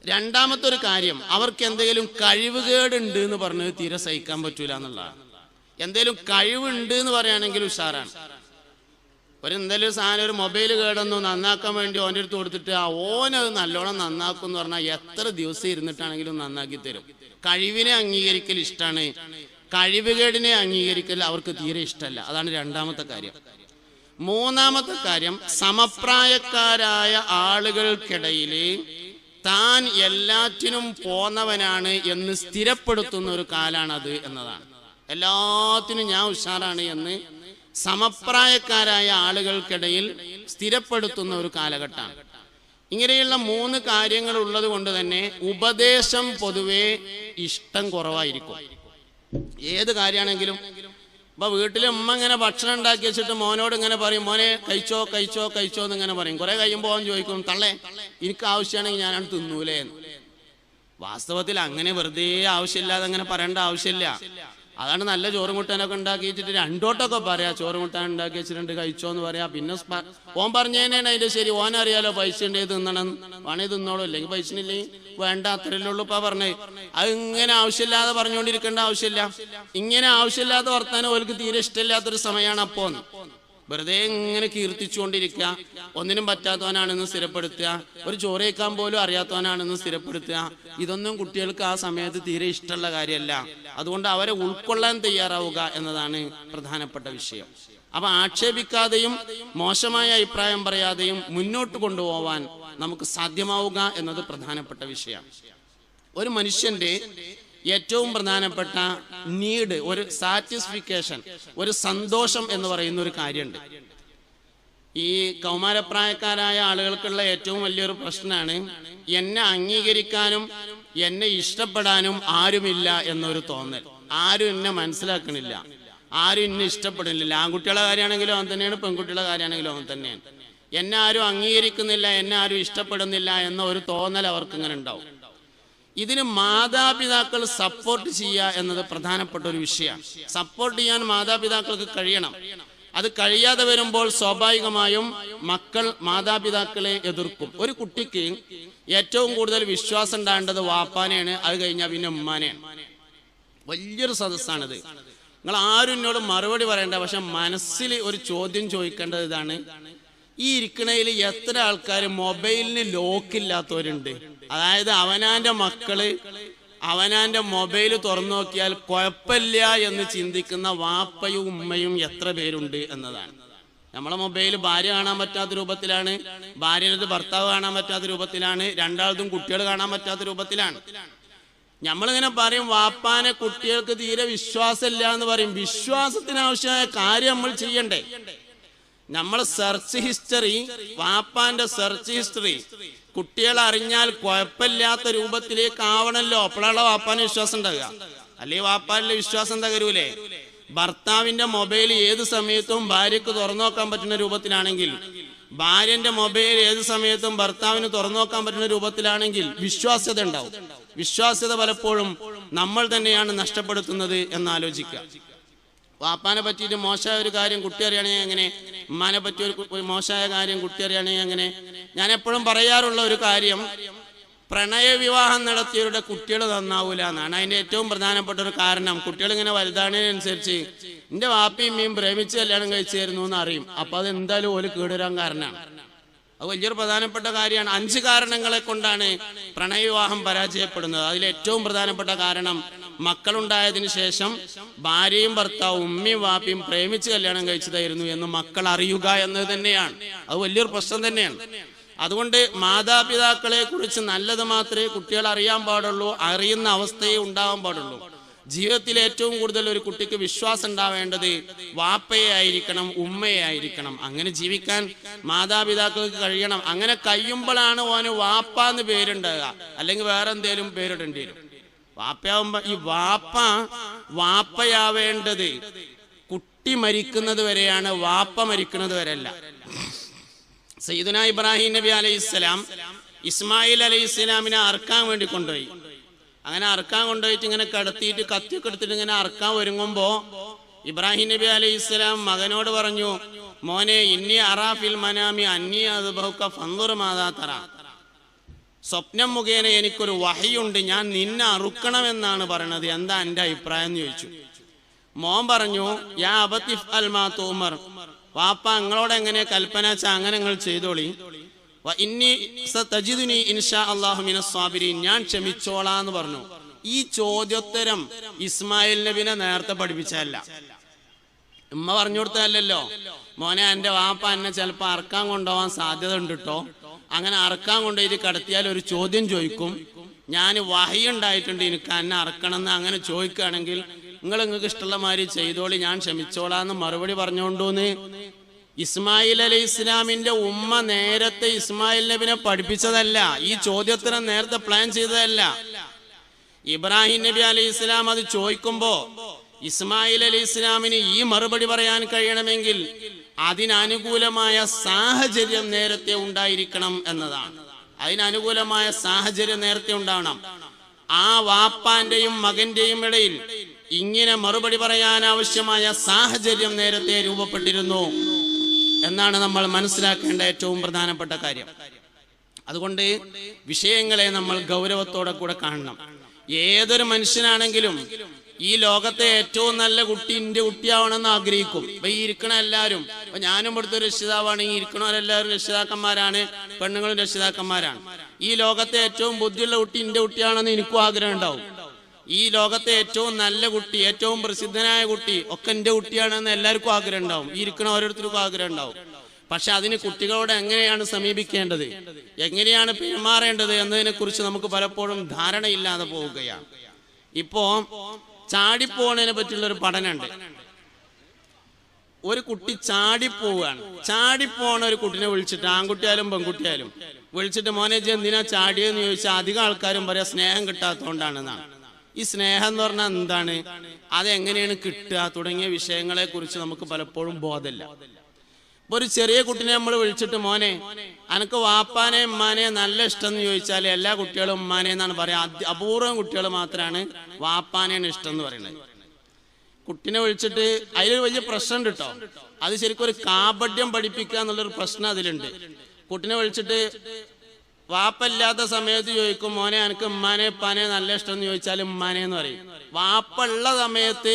രണ്ടാമത്തെ ഒരു കാര്യം, അവർക്ക് എന്തെങ്കിലും കഴിവുകേടുണ്ട് എന്ന് പറഞ്ഞത് തീരെ സഹിക്കാൻ പറ്റൂല എന്നുള്ളതാണ്. എന്തെങ്കിലും കഴിവുണ്ട് എന്ന് പറയുകയാണെങ്കിൽ ഉഷാറാണ്. എന്തെങ്കിലും സാധനം, ഒരു മൊബൈൽ കേടൊന്നു നന്നാക്കാൻ വേണ്ടി ഓൻ്റെ അടുത്ത് കൊടുത്തിട്ട് ഓനത് നല്ലോണം നന്നാക്കും എന്ന് പറഞ്ഞാൽ എത്ര ദിവസം ഇരുന്നിട്ടാണെങ്കിലും നന്നാക്കി തരും. കഴിവിനെ അംഗീകരിക്കൽ ഇഷ്ടമാണ്, കഴിവുകേടിനെ അംഗീകരിക്കൽ അവർക്ക് തീരെ ഇഷ്ടമല്ല. അതാണ് രണ്ടാമത്തെ കാര്യം. മൂന്നാമത്തെ കാര്യം, സമപ്രായക്കാരായ ആളുകൾക്കിടയിൽ താൻ എല്ലാറ്റിനും പോന്നവനാണ് എന്ന് സ്ഥിരപ്പെടുത്തുന്ന ഒരു കാലാണത് എന്നതാണ്. എല്ലാത്തിനും ഞാൻ ഉഷാറാണ് എന്ന് സമപ്രായക്കാരായ ആളുകൾക്കിടയിൽ സ്ഥിരപ്പെടുത്തുന്ന ഒരു കാലഘട്ടമാണ്. ഇങ്ങനെയുള്ള മൂന്ന് കാര്യങ്ങൾ ഉള്ളത് കൊണ്ട് തന്നെ ഉപദേശം പൊതുവെ ഇഷ്ടം കുറവായിരിക്കും. ഏത് കാര്യമാണെങ്കിലും ഇപ്പൊ വീട്ടിലെ ഉമ്മ ഇങ്ങനെ ഭക്ഷണം ഉണ്ടാക്കി വെച്ചിട്ട് മോനോട് ഇങ്ങനെ പറയും, മോനെ കഴിച്ചോ കഴിച്ചോ കഴിച്ചോ എന്ന് ഇങ്ങനെ പറയും. കുറെ കഴിയുമ്പോൾ അവൻ ചോദിക്കും, തള്ളേ എനിക്ക് ആവശ്യമാണെങ്കിൽ ഞാനത് തിന്നൂലേ എന്ന്. വാസ്തവത്തിൽ അങ്ങനെ വെറുതെ ആവശ്യമില്ലാതെ അങ്ങനെ പറയേണ്ട ആവശ്യമില്ല. അതാണ് നല്ല ചോറും കൂട്ടാനൊക്കെ ഉണ്ടാക്കി വെച്ചിട്ട് രണ്ടോട്ടൊക്കെ പറയാ, ചോറും കൂട്ടാൻ ഉണ്ടാക്കി വെച്ചിട്ടുണ്ട് കഴിച്ചോ എന്ന് പറയാ. പിന്നെ ഓൻ പറഞ്ഞതന്നെയാണ് അതിന്റെ ശരി, ഓൻ അറിയാലോ പൈസ ഉണ്ടെങ്കിൽ തിന്നണം, വേണേ തിന്നോളൂ, അല്ലെങ്കിൽ പൈസ ഇല്ലെങ്കിൽ വേണ്ട, അത്രയല്ലേ ഉള്ളൂ ഇപ്പൊ പറഞ്ഞേ. അത് ഇങ്ങനെ ആവശ്യമില്ലാതെ പറഞ്ഞുകൊണ്ടിരിക്കേണ്ട ആവശ്യമില്ല. ഇങ്ങനെ ആവശ്യമില്ലാത്ത വർത്താനം ഓർക്ക് തീരെ ഇഷ്ടമില്ലാത്തൊരു സമയമാണ് അപ്പോ. വെറുതെ ഇങ്ങനെ കീർത്തിച്ചുകൊണ്ടിരിക്കുക, ഒന്നിനും പറ്റാത്തവനാണെന്ന് സ്ഥിരപ്പെടുത്തുക, ഒരു ചോറ് കഴിക്കാൻ പോലും അറിയാത്തവനാണെന്ന് സ്ഥിരപ്പെടുത്തുക, ഇതൊന്നും കുട്ടികൾക്ക് ആ സമയത്ത് തീരെ ഇഷ്ടമുള്ള കാര്യമല്ല. അതുകൊണ്ട് അവരെ ഉൾക്കൊള്ളാൻ തയ്യാറാവുക എന്നതാണ് പ്രധാനപ്പെട്ട വിഷയം. അപ്പൊ ആക്ഷേപിക്കാതെയും മോശമായ അഭിപ്രായം പറയാതെയും മുന്നോട്ട് കൊണ്ടുപോവാൻ നമുക്ക് സാധ്യമാവുക എന്നത് പ്രധാനപ്പെട്ട വിഷയമാണ്. ഒരു മനുഷ്യന്റെ ഏറ്റവും പ്രധാനപ്പെട്ട നീഡ്, ഒരു സാറ്റിസ്ഫിക്കേഷൻ, ഒരു സന്തോഷം എന്ന് പറയുന്ന ഒരു കാര്യമുണ്ട്. ഈ കൗമാരപ്രായക്കാരായ ആളുകൾക്കുള്ള ഏറ്റവും വലിയൊരു പ്രശ്നമാണ് എന്നെ അംഗീകരിക്കാനും എന്നെ ഇഷ്ടപ്പെടാനും ആരുമില്ല എന്നൊരു തോന്നൽ. ആരും എന്നെ മനസ്സിലാക്കണില്ല, ആരും എന്നെ ഇഷ്ടപ്പെടുന്നില്ല. ആൺകുട്ടികളുടെ കാര്യമാണെങ്കിലും അവൻ തന്നെയാണ്, പെൺകുട്ടികളുടെ കാര്യമാണെങ്കിലും അവൻ തന്നെയാണ്. എന്നെ ആരും അംഗീകരിക്കുന്നില്ല, എന്നെ ആരും ഇഷ്ടപ്പെടുന്നില്ല എന്ന ഒരു തോന്നൽ അവർക്ക് ഇങ്ങനെ ഉണ്ടാവും. ഇതിന് മാതാപിതാക്കൾ സപ്പോർട്ട് ചെയ്യുക എന്നത് പ്രധാനപ്പെട്ട ഒരു വിഷയമാണ്. സപ്പോർട്ട് ചെയ്യാൻ മാതാപിതാക്കൾക്ക് കഴിയണം. അത് കഴിയാതെ വരുമ്പോൾ സ്വാഭാവികമായും മക്കൾ മാതാപിതാക്കളെ എതിർക്കും. ഒരു കുട്ടിക്ക് ഏറ്റവും കൂടുതൽ വിശ്വാസം ഉണ്ടാകേണ്ടത് വാപ്പാനെയാണ്, അത് കഴിഞ്ഞാൽ പിന്നെ ഉമ്മാനെയാണ്. വലിയൊരു സദസ്സാണിത്. നിങ്ങൾ ആരും എന്നോട് മറുപടി പറയണ്ട, പക്ഷെ മനസ്സിൽ ഒരു ചോദ്യം ചോദിക്കേണ്ടത് ഇതാണ്, ഈ ഇരിക്കണയിൽ എത്ര ആൾക്കാർ മൊബൈലിന് ലോക്കില്ലാത്തവരുണ്ട്? അതായത് അവനാന്റെ മക്കള് അവനാന്റെ മൊബൈൽ തുറന്നു നോക്കിയാൽ കുഴപ്പമില്ല എന്ന് ചിന്തിക്കുന്ന വാപ്പയും ഉമ്മയും എത്ര പേരുണ്ട് എന്നതാണ്. നമ്മളെ മൊബൈൽ ഭാര്യ കാണാൻ പറ്റാത്ത രൂപത്തിലാണ്, ഭാര്യനത് ഭർത്താവ് കാണാൻ പറ്റാത്ത രൂപത്തിലാണ്, രണ്ടാളതും കുട്ടികൾ കാണാൻ പറ്റാത്ത രൂപത്തിലാണ്. നമ്മളിങ്ങനെ പറയും വാപ്പാനെ കുട്ടികൾക്ക് തീരെ വിശ്വാസമില്ല എന്ന് പറയും. വിശ്വാസത്തിനാവശ്യമായ കാര്യം നമ്മൾ ചെയ്യണ്ടേ? നമ്മളെ സെർച്ച് ഹിസ്റ്ററി, വാപ്പാന്റെ സെർച്ച് ഹിസ്റ്ററി കുട്ടികളെ അറിഞ്ഞാൽ കുഴപ്പമില്ലാത്ത രൂപത്തിലേക്ക് ആവണല്ലോ. അപ്പോഴാണ് വാപ്പാന് വിശ്വാസം ഉണ്ടാകുക. അല്ലെങ്കിൽ വാപ്പാന്റെ വിശ്വാസം തകരൂലേ? ഭർത്താവിന്റെ മൊബൈൽ ഏത് സമയത്തും ഭാര്യക്ക് തുറന്നു നോക്കാൻ പറ്റുന്ന രൂപത്തിലാണെങ്കിൽ, ഭാര്യന്റെ മൊബൈൽ ഏത് സമയത്തും ഭർത്താവിന് തുറന്നു നോക്കാൻ പറ്റുന്ന രൂപത്തിലാണെങ്കിൽ വിശ്വാസ്യത ഉണ്ടാവും. വിശ്വാസ്യത പലപ്പോഴും നമ്മൾ തന്നെയാണ് നഷ്ടപ്പെടുത്തുന്നത് എന്നാലോചിക്കുക. വാപ്പാനെ പറ്റിയിട്ട് മോശമായ ഒരു കാര്യം കുട്ടി അറിയണമെങ്കിൽ എങ്ങനെ? ഉമ്മാനെ പറ്റി ഒരു മോശമായ കാര്യം കുട്ടി അറിയണമെങ്കിൽ എങ്ങനെ? ഞാൻ എപ്പോഴും പറയാറുള്ള ഒരു കാര്യം, പ്രണയവിവാഹം നടത്തിയവരുടെ കുട്ടികൾ നന്നാവൂല എന്നാണ്. അതിന്റെ ഏറ്റവും പ്രധാനപ്പെട്ട ഒരു കാരണം, കുട്ടികൾ ഇങ്ങനെ വലുതാണതിനനുസരിച്ച് എന്റെ വാപ്പയും മീൻ പ്രേമിച്ച് കല്യാണം കഴിച്ചായിരുന്നു എന്ന് അറിയും. അപ്പൊ അത് എന്തായാലും ഓല് കേടുവരാൻ കാരണമാണ്. അത് വലിയൊരു പ്രധാനപ്പെട്ട കാര്യമാണ്. 5 കാരണങ്ങളെ കൊണ്ടാണ് പ്രണയവിവാഹം പരാജയപ്പെടുന്നത്. അതിൽ ഏറ്റവും പ്രധാനപ്പെട്ട കാരണം, മക്കളുണ്ടായതിനു ശേഷം ഭാര്യയും ഭർത്താവും ഉമ്മയും വാപ്പയും പ്രേമിച്ച് കല്യാണം കഴിച്ചതായിരുന്നു എന്ന് മക്കൾ അറിയുക എന്നത് തന്നെയാണ്. അത് വലിയൊരു പ്രശ്നം തന്നെയാണ്. അതുകൊണ്ട് മാതാപിതാക്കളെ കുറിച്ച് നല്ലത് മാത്രമേ കുട്ടികൾ അറിയാൻ പാടുള്ളൂ, അറിയുന്ന അവസ്ഥയെ ഉണ്ടാവാൻ പാടുള്ളൂ. ജീവിതത്തിൽ ഏറ്റവും കൂടുതൽ ഒരു കുട്ടിക്ക് വിശ്വാസം ഉണ്ടാവേണ്ടത് വാപ്പയെ ആയിരിക്കണം, ഉമ്മയെ ആയിരിക്കണം. അങ്ങനെ ജീവിക്കാൻ മാതാപിതാക്കൾക്ക് കഴിയണം. അങ്ങനെ കഴിയുമ്പോഴാണ് ഓന് വാപ്പ എന്ന് പേരുണ്ടാകുക, അല്ലെങ്കിൽ വേറെ എന്തേലും പേരിടേണ്ടി വരും. വാപ്പയാവുമ്പോ ഈ വാപ്പയാവേണ്ടത് കുട്ടി മരിക്കുന്നത് വരെയാണ്, വാപ്പ മരിക്കുന്നത് വരെയല്ല. സയ്യിദുനാ ഇബ്രാഹിം നബി അലൈഹിസ്സലാം ഇസ്മായിൽ അലൈഹിസ്സലാമിനെ അറുക്കാൻ വേണ്ടി കൊണ്ടുപോയി. അങ്ങനെ അറുക്കാൻ കൊണ്ടുപോയിട്ട് ഇങ്ങനെ കിടത്തിയിട്ട് കത്തിയൊക്കെ എടുത്തിട്ട് ഇങ്ങനെ അറുക്കാൻ ഒരുങ്ങുമ്പോ ഇബ്രാഹിം നബി അലൈഹിസ്സലാം മകനോട് പറഞ്ഞു, മോനെ ഇന്നി അറാഫിൽ മനാമി അന്നി അദ്ബഹുക ഫൻദുർ മാദാ തറ. സ്വപ്നം മുഖേന എനിക്കൊരു വഹയുണ്ട്, ഞാൻ നിന്നെ അറുക്കണമെന്നാണ് പറയണത്, എന്താ എൻ്റെ അഭിപ്രായം എന്ന് ചോദിച്ചു. മോൻ പറഞ്ഞു, യാ അബതി ഇഫ്അൽ മാ തുമർ, വാപ്പ നിങ്ങളോട് എങ്ങനെ കൽപ്പന വെച്ചാൽ അങ്ങനെ നിങ്ങൾ ചെയ്തോളി. ഇന്നി സതജിദുനി ഇൻഷാ അല്ലാഹു മിനസ് സാബിരീൻ, ഞാൻ ക്ഷമിച്ചോളാന്ന് പറഞ്ഞു. ഈ ചോദ്യോത്തരം ഇസ്മായിൽ നബിനെ നേരത്തെ പഠിപ്പിച്ചതല്ല, ഉമ്മ പറഞ്ഞു കൊടുത്തതല്ലല്ലോ. മോനെ എൻ്റെ വാപ്പ എന്നെ ചിലപ്പോൾ അറക്കാൻ കൊണ്ടുപോകാൻ സാധ്യത ഉണ്ട് കേട്ടോ, അങ്ങനെ അറക്കാൻ കൊണ്ടുപോയിട്ട് കടത്തിയാൽ ഒരു ചോദ്യം ചോദിക്കും, ഞാൻ വഹയുണ്ടായിട്ടുണ്ട് എനിക്ക് എന്നെ അറക്കണം എന്ന് അങ്ങനെ ചോദിക്കുകയാണെങ്കിൽ നിങ്ങൾക്ക് ഇഷ്ടമുള്ള മാതിരി ചെയ്തോളി, ഞാൻ ക്ഷമിച്ചോളാന്ന് മറുപടി പറഞ്ഞുകൊണ്ടൂന്ന് ഇസ്മായിൽ അലൈഹി ഇസ്ലാമിന്റെ ഉമ്മ നേരത്തെ ഇസ്മായിൽ നബിനെ പഠിപ്പിച്ചതല്ല, ഈ ചോദ്യോത്തരം നേരത്തെ പ്ലാൻ ചെയ്തതല്ല. ഇബ്രാഹിം നബി അലൈഹി ഇസ്ലാം അത് ചോദിക്കുമ്പോ ഇസ്മായിൽ അലൈഹി ഇസ്ലാമിന് ഈ മറുപടി പറയാൻ കഴിയണമെങ്കിൽ അതിനനുകൂലമായ സാഹചര്യം നേരത്തെ ഉണ്ടായിരിക്കണം എന്നതാണ്. അതിനനുകൂലമായ സാഹചര്യം നേരത്തെ ഉണ്ടാവണം. ആ വാപ്പാന്റെയും മകന്റെയും ഇടയിൽ ഇങ്ങനെ മറുപടി പറയാൻ ആവശ്യമായ സാഹചര്യം നേരത്തെ രൂപപ്പെട്ടിരുന്നു എന്നാണ് നമ്മൾ മനസ്സിലാക്കേണ്ട ഏറ്റവും പ്രധാനപ്പെട്ട കാര്യം. അതുകൊണ്ട് വിഷയങ്ങളെ നമ്മൾ ഗൗരവത്തോടെ കൂടെ കാണണം. ഏതൊരു മനുഷ്യനാണെങ്കിലും ഈ ലോകത്തെ ഏറ്റവും നല്ല കുട്ടി എന്റെ കുട്ടിയാവണമെന്ന് ആഗ്രഹിക്കും. ഇപ്പൊ ഈ ഇരിക്കണ എല്ലാവരും, ഇപ്പൊ ഞാനും ഇവിടുത്തെ രക്ഷിതാവാണ്, ഈ ഇരിക്കണവരെല്ലാവരും രക്ഷിതാക്കന്മാരാണ്, പെണ്ണുങ്ങളും രക്ഷിതാക്കന്മാരാണ്. ഈ ലോകത്തെ ഏറ്റവും ബുദ്ധിയുള്ള കുട്ടി എന്റെ കുട്ടിയാണെന്ന് എനിക്കും ആഗ്രഹം ഉണ്ടാവും. ഈ ലോകത്തെ ഏറ്റവും നല്ല കുട്ടി, ഏറ്റവും പ്രസിദ്ധനായ കുട്ടി ഒക്കെ എന്റെ കുട്ടിയാണെന്ന് എല്ലാവർക്കും ആഗ്രഹം ഉണ്ടാവും, ഈ ഇരിക്കണ ഓരോരുത്തർക്കും ആഗ്രഹം ഉണ്ടാവും. പക്ഷെ അതിന് കുട്ടികളോട് എങ്ങനെയാണ് സമീപിക്കേണ്ടത്, എങ്ങനെയാണ് പെരുമാറേണ്ടത് എന്നതിനെ കുറിച്ച് നമുക്ക് പലപ്പോഴും ധാരണയില്ലാതെ പോവുകയാണ്. ഇപ്പോ ചാടിപ്പോണതിനെ പറ്റിയുള്ളൊരു പഠനമുണ്ട്. ഒരു കുട്ടി ചാടിപ്പോവുകയാണ്. ചാടിപ്പോണ ഒരു കുട്ടിനെ വിളിച്ചിട്ട്, ആൺകുട്ടിയാലും പെൺകുട്ടിയാലും വിളിച്ചിട്ട്, മോനെ ജി എന്തിനാ ചാടിയെന്ന് ചോദിച്ചാൽ അധികം ആൾക്കാരും പറയാം സ്നേഹം കിട്ടാത്തതുകൊണ്ടാണെന്നാണ്. ഈ സ്നേഹം എന്ന് പറഞ്ഞാൽ എന്താണ്, അതെങ്ങനെയാണ് കിട്ടുക തുടങ്ങിയ വിഷയങ്ങളെ കുറിച്ച് നമുക്ക് പലപ്പോഴും ബോധമില്ല. ഇപ്പൊ ഒരു ചെറിയ കുട്ടിനെ നമ്മൾ വിളിച്ചിട്ട്, മോനെ അനക്ക് വാപ്പാനെ ഉമ്മാനെ നല്ല ഇഷ്ടം എന്ന് ചോദിച്ചാൽ എല്ലാ കുട്ടികളും ഉമ്മാനെ എന്നാണ് പറയാ. അപൂർവം കുട്ടികൾ മാത്രമാണ് വാപ്പാനെയാണ് ഇഷ്ടം എന്ന് പറയുന്നത്. കുട്ടിനെ വിളിച്ചിട്ട് അതിലൊരു വലിയ പ്രശ്നമുണ്ട് കേട്ടോ. അത് ശരിക്കും ഒരു കാപഢ്യം പഠിപ്പിക്കുക എന്നുള്ളൊരു പ്രശ്നം അതിലുണ്ട്. കുട്ടിനെ വിളിച്ചിട്ട് വാപ്പല്ലാത്ത സമയത്ത് ചോദിക്കും, മോനെ എനിക്ക് ഉമ്മാനെ ഉപ്പാനെ നല്ല ഇഷ്ടം എന്ന് ചോദിച്ചാൽ ഉമ്മാനെ എന്ന് പറയും. വാപ്പുള്ള സമയത്ത്,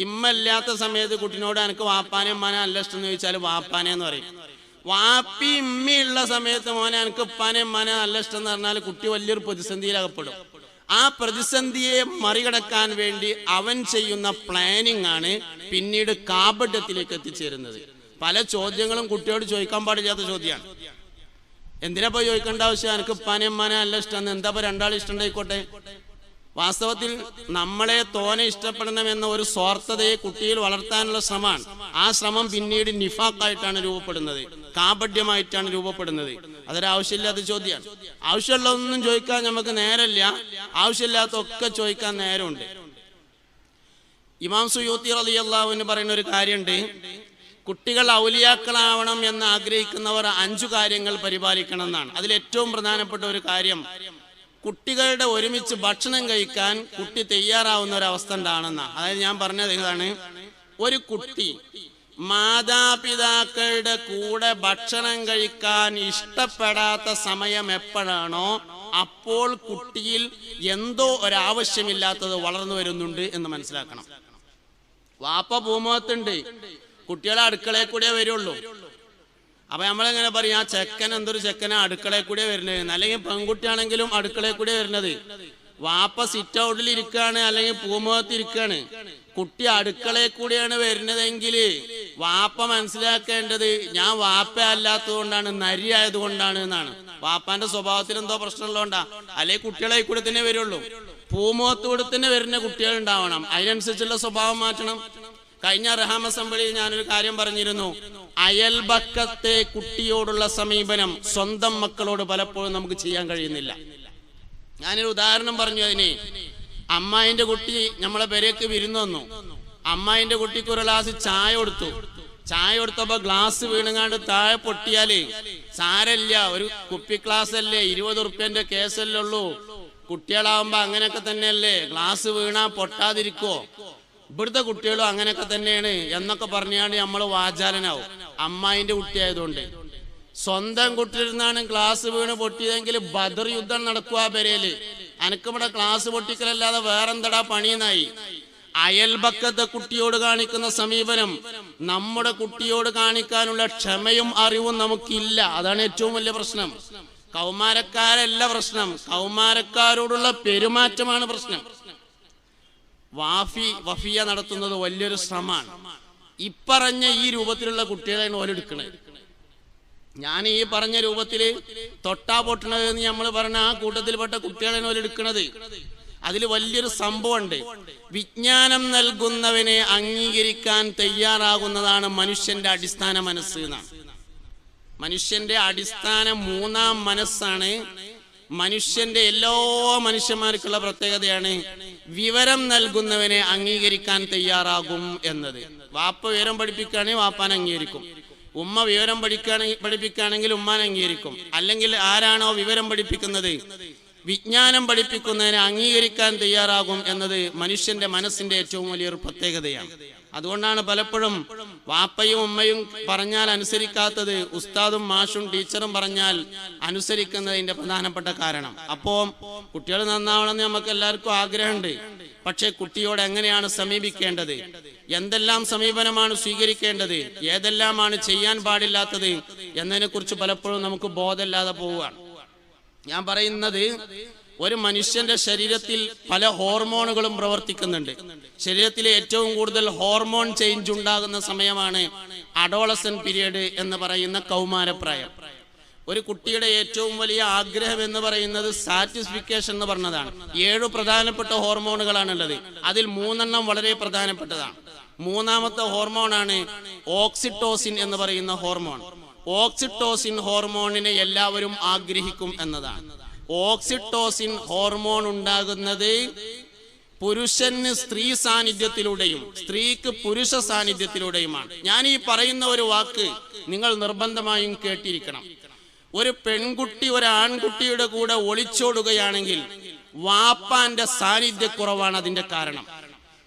ഇമ്മല്ലാത്ത സമയത്ത് കുട്ടിനോട് എനിക്ക് വാപ്പാനെ ഉമ്മാനെ നല്ല ഇഷ്ടം എന്ന് ചോദിച്ചാൽ വാപ്പാനെ എന്ന് പറയും. വാപ്പി ഇമ്മയുള്ള സമയത്ത് മോനെ എനിക്ക് ഉപ്പാനെ ഉമ്മാനെ നല്ല ഇഷ്ടം എന്ന് പറഞ്ഞാൽ കുട്ടി വലിയൊരു പ്രതിസന്ധിയിലകപ്പെടും. ആ പ്രതിസന്ധിയെ മറികടക്കാൻ വേണ്ടി അവൻ ചെയ്യുന്ന പ്ലാനിങ് ആണ് പിന്നീട് കാപഢ്യത്തിലേക്ക് എത്തിച്ചേരുന്നത്. പല ചോദ്യങ്ങളും കുട്ടിയോട് ചോദിക്കാൻ പാടില്ലാത്ത ചോദ്യമാണ്. എന്തിനാ പോയി ചോദിക്കേണ്ട ആവശ്യം, എനിക്ക് ഉപ്പാനെ ഉമ്മാനെ നല്ല ഇഷ്ടം, എന്താ ഇപ്പൊ രണ്ടാളും ഇഷ്ടം ഉണ്ടായിക്കോട്ടെ. വാസ്തവത്തിൽ നമ്മളെ തോനെ ഇഷ്ടപ്പെടണമെന്ന ഒരു സ്വാർത്ഥതയെ കുട്ടിയിൽ വളർത്താനുള്ള ശ്രമമാണ്. ആ ശ്രമം പിന്നീട് നിഫാഖായിട്ടാണ് രൂപപ്പെടുന്നത്, കാപഢ്യമായിട്ടാണ് രൂപപ്പെടുന്നത്. അതൊരാവശ്യമില്ലാത്ത ചോദ്യമാണ്. ആവശ്യമുള്ളതൊന്നും ചോദിക്കാൻ നമുക്ക് നേരമില്ല, ആവശ്യമില്ലാത്തൊക്കെ ചോദിക്കാൻ നേരമുണ്ട്. ഇമാം സുയൂത്തി റളിയല്ലാഹു അൻഹു പറയുന്ന ഒരു കാര്യമുണ്ട്, കുട്ടികൾ ഔലിയാക്കളാവണം എന്ന് ആഗ്രഹിക്കുന്നവർ 5 കാര്യങ്ങൾ പരിപാലിക്കണം എന്നാണ്. അതിലേറ്റവും പ്രധാനപ്പെട്ട ഒരു കാര്യം, കുട്ടികളുടെ ഒരുമിച്ച് ഭക്ഷണം കഴിക്കാൻ കുട്ടി തയ്യാറാവുന്ന ഒരവസ്ഥ ഉണ്ടാണെന്നാണ്. അതായത് ഞാൻ പറഞ്ഞത് ഇതാണ്, ഒരു കുട്ടി മാതാപിതാക്കളുടെ കൂടെ ഭക്ഷണം കഴിക്കാൻ ഇഷ്ടപ്പെടാത്ത സമയം എപ്പോഴാണോ അപ്പോൾ കുട്ടിയിൽ എന്തോ ഒരാവശ്യമില്ലാത്തത് വളർന്നു വരുന്നുണ്ട് എന്ന് മനസ്സിലാക്കണം. വാപ്പ ഭൂമുഖത്തുണ്ട്, കുട്ടികളെ അടുക്കളയിൽ കൂടെ വരുള്ളൂ. അപ്പൊ നമ്മളെങ്ങനെ പറയും, ആ ചെക്കൻ എന്തൊരു ചെക്കനാ അടുക്കളയിൽ കൂടെ വരുന്നത്, അല്ലെങ്കിൽ പെൺകുട്ടിയാണെങ്കിലും അടുക്കളയിൽ കൂടെ വരുന്നത്. വാപ്പ സിറ്റ് ഔട്ടിൽ ഇരിക്കുകയാണ് അല്ലെങ്കിൽ പൂമുഖത്ത് ഇരിക്കുകയാണ്, കുട്ടി അടുക്കളയിൽ കൂടെയാണ് വരുന്നതെങ്കിൽ വാപ്പ മനസ്സിലാക്കേണ്ടത് ഞാൻ വാപ്പ അല്ലാത്തത് കൊണ്ടാണ്, നരി ആയതുകൊണ്ടാണ് എന്നാണ്. വാപ്പാന്റെ സ്വഭാവത്തിൽ എന്തോ പ്രശ്നമുള്ളതുകൊണ്ടാ, അല്ലെങ്കിൽ കുട്ടികളെ കൂടെ തന്നെ വരുള്ളൂ. പൂമുഖത്തോടെ തന്നെ വരുന്ന കുട്ടികൾ ഉണ്ടാവണം. അതിനനുസരിച്ചുള്ള സ്വഭാവം മാറ്റണം. കഴിഞ്ഞ റഹാം അസംബ്ലിയിൽ ഞാനൊരു കാര്യം പറഞ്ഞിരുന്നു. അയൽപക്കത്തെ കുട്ടിയോടുള്ള സമീപനം സ്വന്തം മക്കളോട് പലപ്പോഴും നമുക്ക് ചെയ്യാൻ കഴിയുന്നില്ല. ഞാനൊരു ഉദാഹരണം പറഞ്ഞു. അതിന് അമ്മായിന്റെ കുട്ടി നമ്മളെ പെരേക്ക് വിരുന്ന് വന്നു. അമ്മായിന്റെ കുട്ടിക്ക് ഒരു ഗ്ലാസ് ചായ കൊടുത്തു. ചായ കൊടുത്തപ്പോ ഗ്ലാസ് വീണുങ്ങാണ്ട് താഴെ പൊട്ടിയാല് സാരല്ല, ഒരു കുപ്പി ഗ്ലാസ് അല്ലേ, 20 ഉറുപ്പ്യന്റെ കേസല്ലേ ഉള്ളൂ. കുട്ടികളാവുമ്പോ അങ്ങനെയൊക്കെ തന്നെയല്ലേ, ഗ്ലാസ് വീണാ പൊട്ടാതിരിക്കോ, ഇവിടുത്തെ കുട്ടികളും അങ്ങനെയൊക്കെ തന്നെയാണ് എന്നൊക്കെ പറഞ്ഞാണ്ട് നമ്മള് വാചാലനാവും. അമ്മായിന്റെ കുട്ടിയായതുകൊണ്ട്. സ്വന്തം കുട്ടിയിരുന്നാണ് ഗ്ലാസ് വീണ് പൊട്ടിയതെങ്കിൽ ബദർ യുദ്ധം നടക്കുക പെരേല്. അനക്കിവിടെ ഗ്ലാസ് പൊട്ടിക്കലല്ലാതെ വേറെന്തടാ പണിയെന്നായി. അയൽപക്കത്തെ കുട്ടിയോട് കാണിക്കുന്ന സമീപനം നമ്മുടെ കുട്ടിയോട് കാണിക്കാനുള്ള ക്ഷമയും അറിവും നമുക്കില്ല. അതാണ് ഏറ്റവും വലിയ പ്രശ്നം. കൗമാരക്കാരല്ല പ്രശ്നം, കൗമാരക്കാരോടുള്ള പെരുമാറ്റമാണ് പ്രശ്നം. വഫിയ നടത്തുന്നത് വലിയൊരു ശ്രമമാണ്. ഇപ്പറഞ്ഞ ഈ രൂപത്തിലുള്ള കുട്ടികളെയാണ് ഓലെടുക്കണത്. ഞാൻ ഈ പറഞ്ഞ രൂപത്തില് തൊട്ടാ പൊട്ടണത് എന്ന് നമ്മൾ പറഞ്ഞ ആ കൂട്ടത്തിൽപ്പെട്ട കുട്ടികളെയാണ് ഓലെടുക്കണത്. അതിൽ വലിയൊരു സംഭവമുണ്ട്. വിജ്ഞാനം നൽകുന്നവനെ അംഗീകരിക്കാൻ തയ്യാറാകുന്നതാണ് മനുഷ്യന്റെ അടിസ്ഥാന മനസ്സ് എന്നാണ്. മനുഷ്യന്റെ അടിസ്ഥാന മൂന്നാം മനസ്സാണ്. മനുഷ്യന്റെ എല്ലാ മനുഷ്യന്മാർക്കുള്ള പ്രത്യേകതയാണ് വിവരം നൽകുന്നവനെ അംഗീകരിക്കാൻ തയ്യാറാകും എന്നത്. വാപ്പ വിവരം പഠിപ്പിക്കുകയാണെങ്കിൽ വാപ്പാൻ അംഗീകരിക്കും. ഉമ്മ വിവരം പഠിപ്പിക്കുകയാണെങ്കിൽ ഉമ്മാൻ അംഗീകരിക്കും. അല്ലെങ്കിൽ ആരാണോ വിവരം പഠിപ്പിക്കുന്നത്, വിജ്ഞാനം പഠിപ്പിക്കുന്നതിനെ അംഗീകരിക്കാൻ തയ്യാറാകും എന്നത് മനുഷ്യന്റെ മനസ്സിന്റെ ഏറ്റവും വലിയൊരു പ്രത്യേകതയാണ്. അതുകൊണ്ടാണ് പലപ്പോഴും വാപ്പയും ഉമ്മയും പറഞ്ഞാൽ അനുസരിക്കാത്തത് ഉസ്താദും മാഷും ടീച്ചറും പറഞ്ഞാൽ അനുസരിക്കുന്നതിന്റെ പ്രധാനപ്പെട്ട കാരണം. അപ്പോ കുട്ടികൾ നന്നാവണമെന്ന് നമുക്ക് എല്ലാവർക്കും ആഗ്രഹമുണ്ട്. പക്ഷെ കുട്ടിയോട് എങ്ങനെയാണ് സമീപിക്കേണ്ടത്, എന്തെല്ലാം സമീപനമാണ് സ്വീകരിക്കേണ്ടത്, ഏതെല്ലാമാണ് ചെയ്യാൻ പാടില്ലാത്തത് എന്നതിനെ കുറിച്ച് പലപ്പോഴും നമുക്ക് ബോധമില്ലാതെ പോവുകയാണ്. ഞാൻ പറയുന്നത്, ഒരു മനുഷ്യന്റെ ശരീരത്തിൽ പല ഹോർമോണുകളും പ്രവർത്തിക്കുന്നുണ്ട്. ശരീരത്തിലെ ഏറ്റവും കൂടുതൽ ഹോർമോൺ ചേഞ്ച് ഉണ്ടാകുന്ന സമയമാണ് അഡോളസൻ പീരിയഡ് എന്ന് പറയുന്ന കൗമാരപ്രായം. ഒരു കുട്ടിയുടെ ഏറ്റവും വലിയ ആഗ്രഹം എന്ന് പറയുന്നത് സാറ്റിസ്ഫിക്കേഷൻ എന്ന് പറഞ്ഞതാണ്. 7 പ്രധാനപ്പെട്ട ഹോർമോണുകളാണുള്ളത്. അതിൽ 3 വളരെ പ്രധാനപ്പെട്ടതാണ്. മൂന്നാമത്തെ ഹോർമോണാണ് ഓക്സിറ്റോസിൻ എന്ന് പറയുന്ന ഹോർമോൺ. ഓക്സിറ്റോസിൻ ഹോർമോണിനെ എല്ലാവരും ആഗ്രഹിക്കും എന്നതാണ്. ഓക്സിറ്റോസിൻ ഹോർമോൺ ഉണ്ടാകുന്നത് പുരുഷന് സ്ത്രീ സാന്നിധ്യത്തിലൂടെയും സ്ത്രീക്ക് പുരുഷ സാന്നിധ്യത്തിലൂടെയുമാണ്. ഞാൻ ഈ പറയുന്ന ഒരു വാക്ക് നിങ്ങൾ നിർബന്ധമായും കേട്ടിരിക്കണം. ഒരു പെൺകുട്ടി ഒരു ആൺകുട്ടിയുടെ കൂടെ ഒളിച്ചോടുകയാണെങ്കിൽ വാപ്പാന്റെ സാന്നിധ്യക്കുറവാണ് അതിന്റെ കാരണം.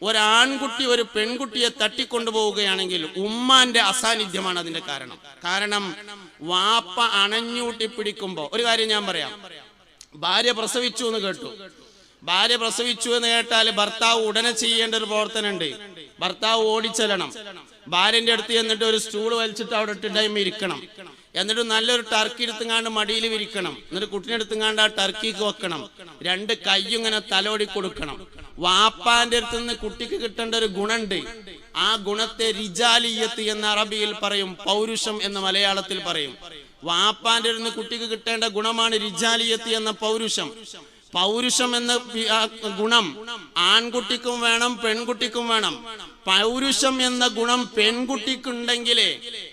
ഒരാൺകുട്ടി ഒരു പെൺകുട്ടിയെ തട്ടിക്കൊണ്ടുപോവുകയാണെങ്കിൽ ഉമ്മാന്റെ അസാന്നിധ്യമാണ് അതിന്റെ കാരണം. കാരണം വാപ്പ അണഞ്ഞൂട്ടി പിടിക്കുമ്പോ, ഒരു കാര്യം ഞാൻ പറയാം, ഭാര്യ പ്രസവിച്ചു എന്ന് കേട്ടു. ഭാര്യ പ്രസവിച്ചു എന്ന് കേട്ടാൽ ഭർത്താവ് ഉടനെ ചെയ്യേണ്ട ഒരു പ്രവർത്തനമുണ്ട്. ഭർത്താവ് ഓടിച്ചെല്ലണം. ഭാര്യന്റെ അടുത്ത് എന്നിട്ട് ഒരു സ്റ്റൂൾ വലിച്ചിട്ട് അവിടെ ഇട്ടിട്ട് ഇരിക്കണം. എന്നിട്ട് നല്ലൊരു ടർക്കി എടുത്തുങ്ങാണ്ട് മടിയിൽ വിരിക്കണം. എന്നിട്ട് കുട്ടിനെ എടുത്തുങ്ങാണ്ട് ആ ടർക്കിക്ക് വെക്കണം. 2 കൈയും ഇങ്ങനെ തലോടി കൊടുക്കണം. വാപ്പാന്റെ അടുത്ത് നിന്ന് കുട്ടിക്ക് കിട്ടേണ്ട ഒരു ഗുണുണ്ട്. ആ ഗുണത്തെ റിജാലിയത്ത് എന്ന അറബിയിൽ പറയും, പൗരുഷം എന്ന് മലയാളത്തിൽ പറയും. വാപ്പാന്റെ അടുത്ത് നിന്ന് കുട്ടിക്ക് കിട്ടേണ്ട ഗുണമാണ് റിജാലിയത്ത് എന്ന പൗരുഷം. പൗരുഷം എന്ന ഗുണം ആൺകുട്ടിക്കും വേണം, പെൺകുട്ടിക്കും വേണം. പൗരുഷം എന്ന ഗുണം പെൺകുട്ടിക്കുണ്ടെങ്കിലേ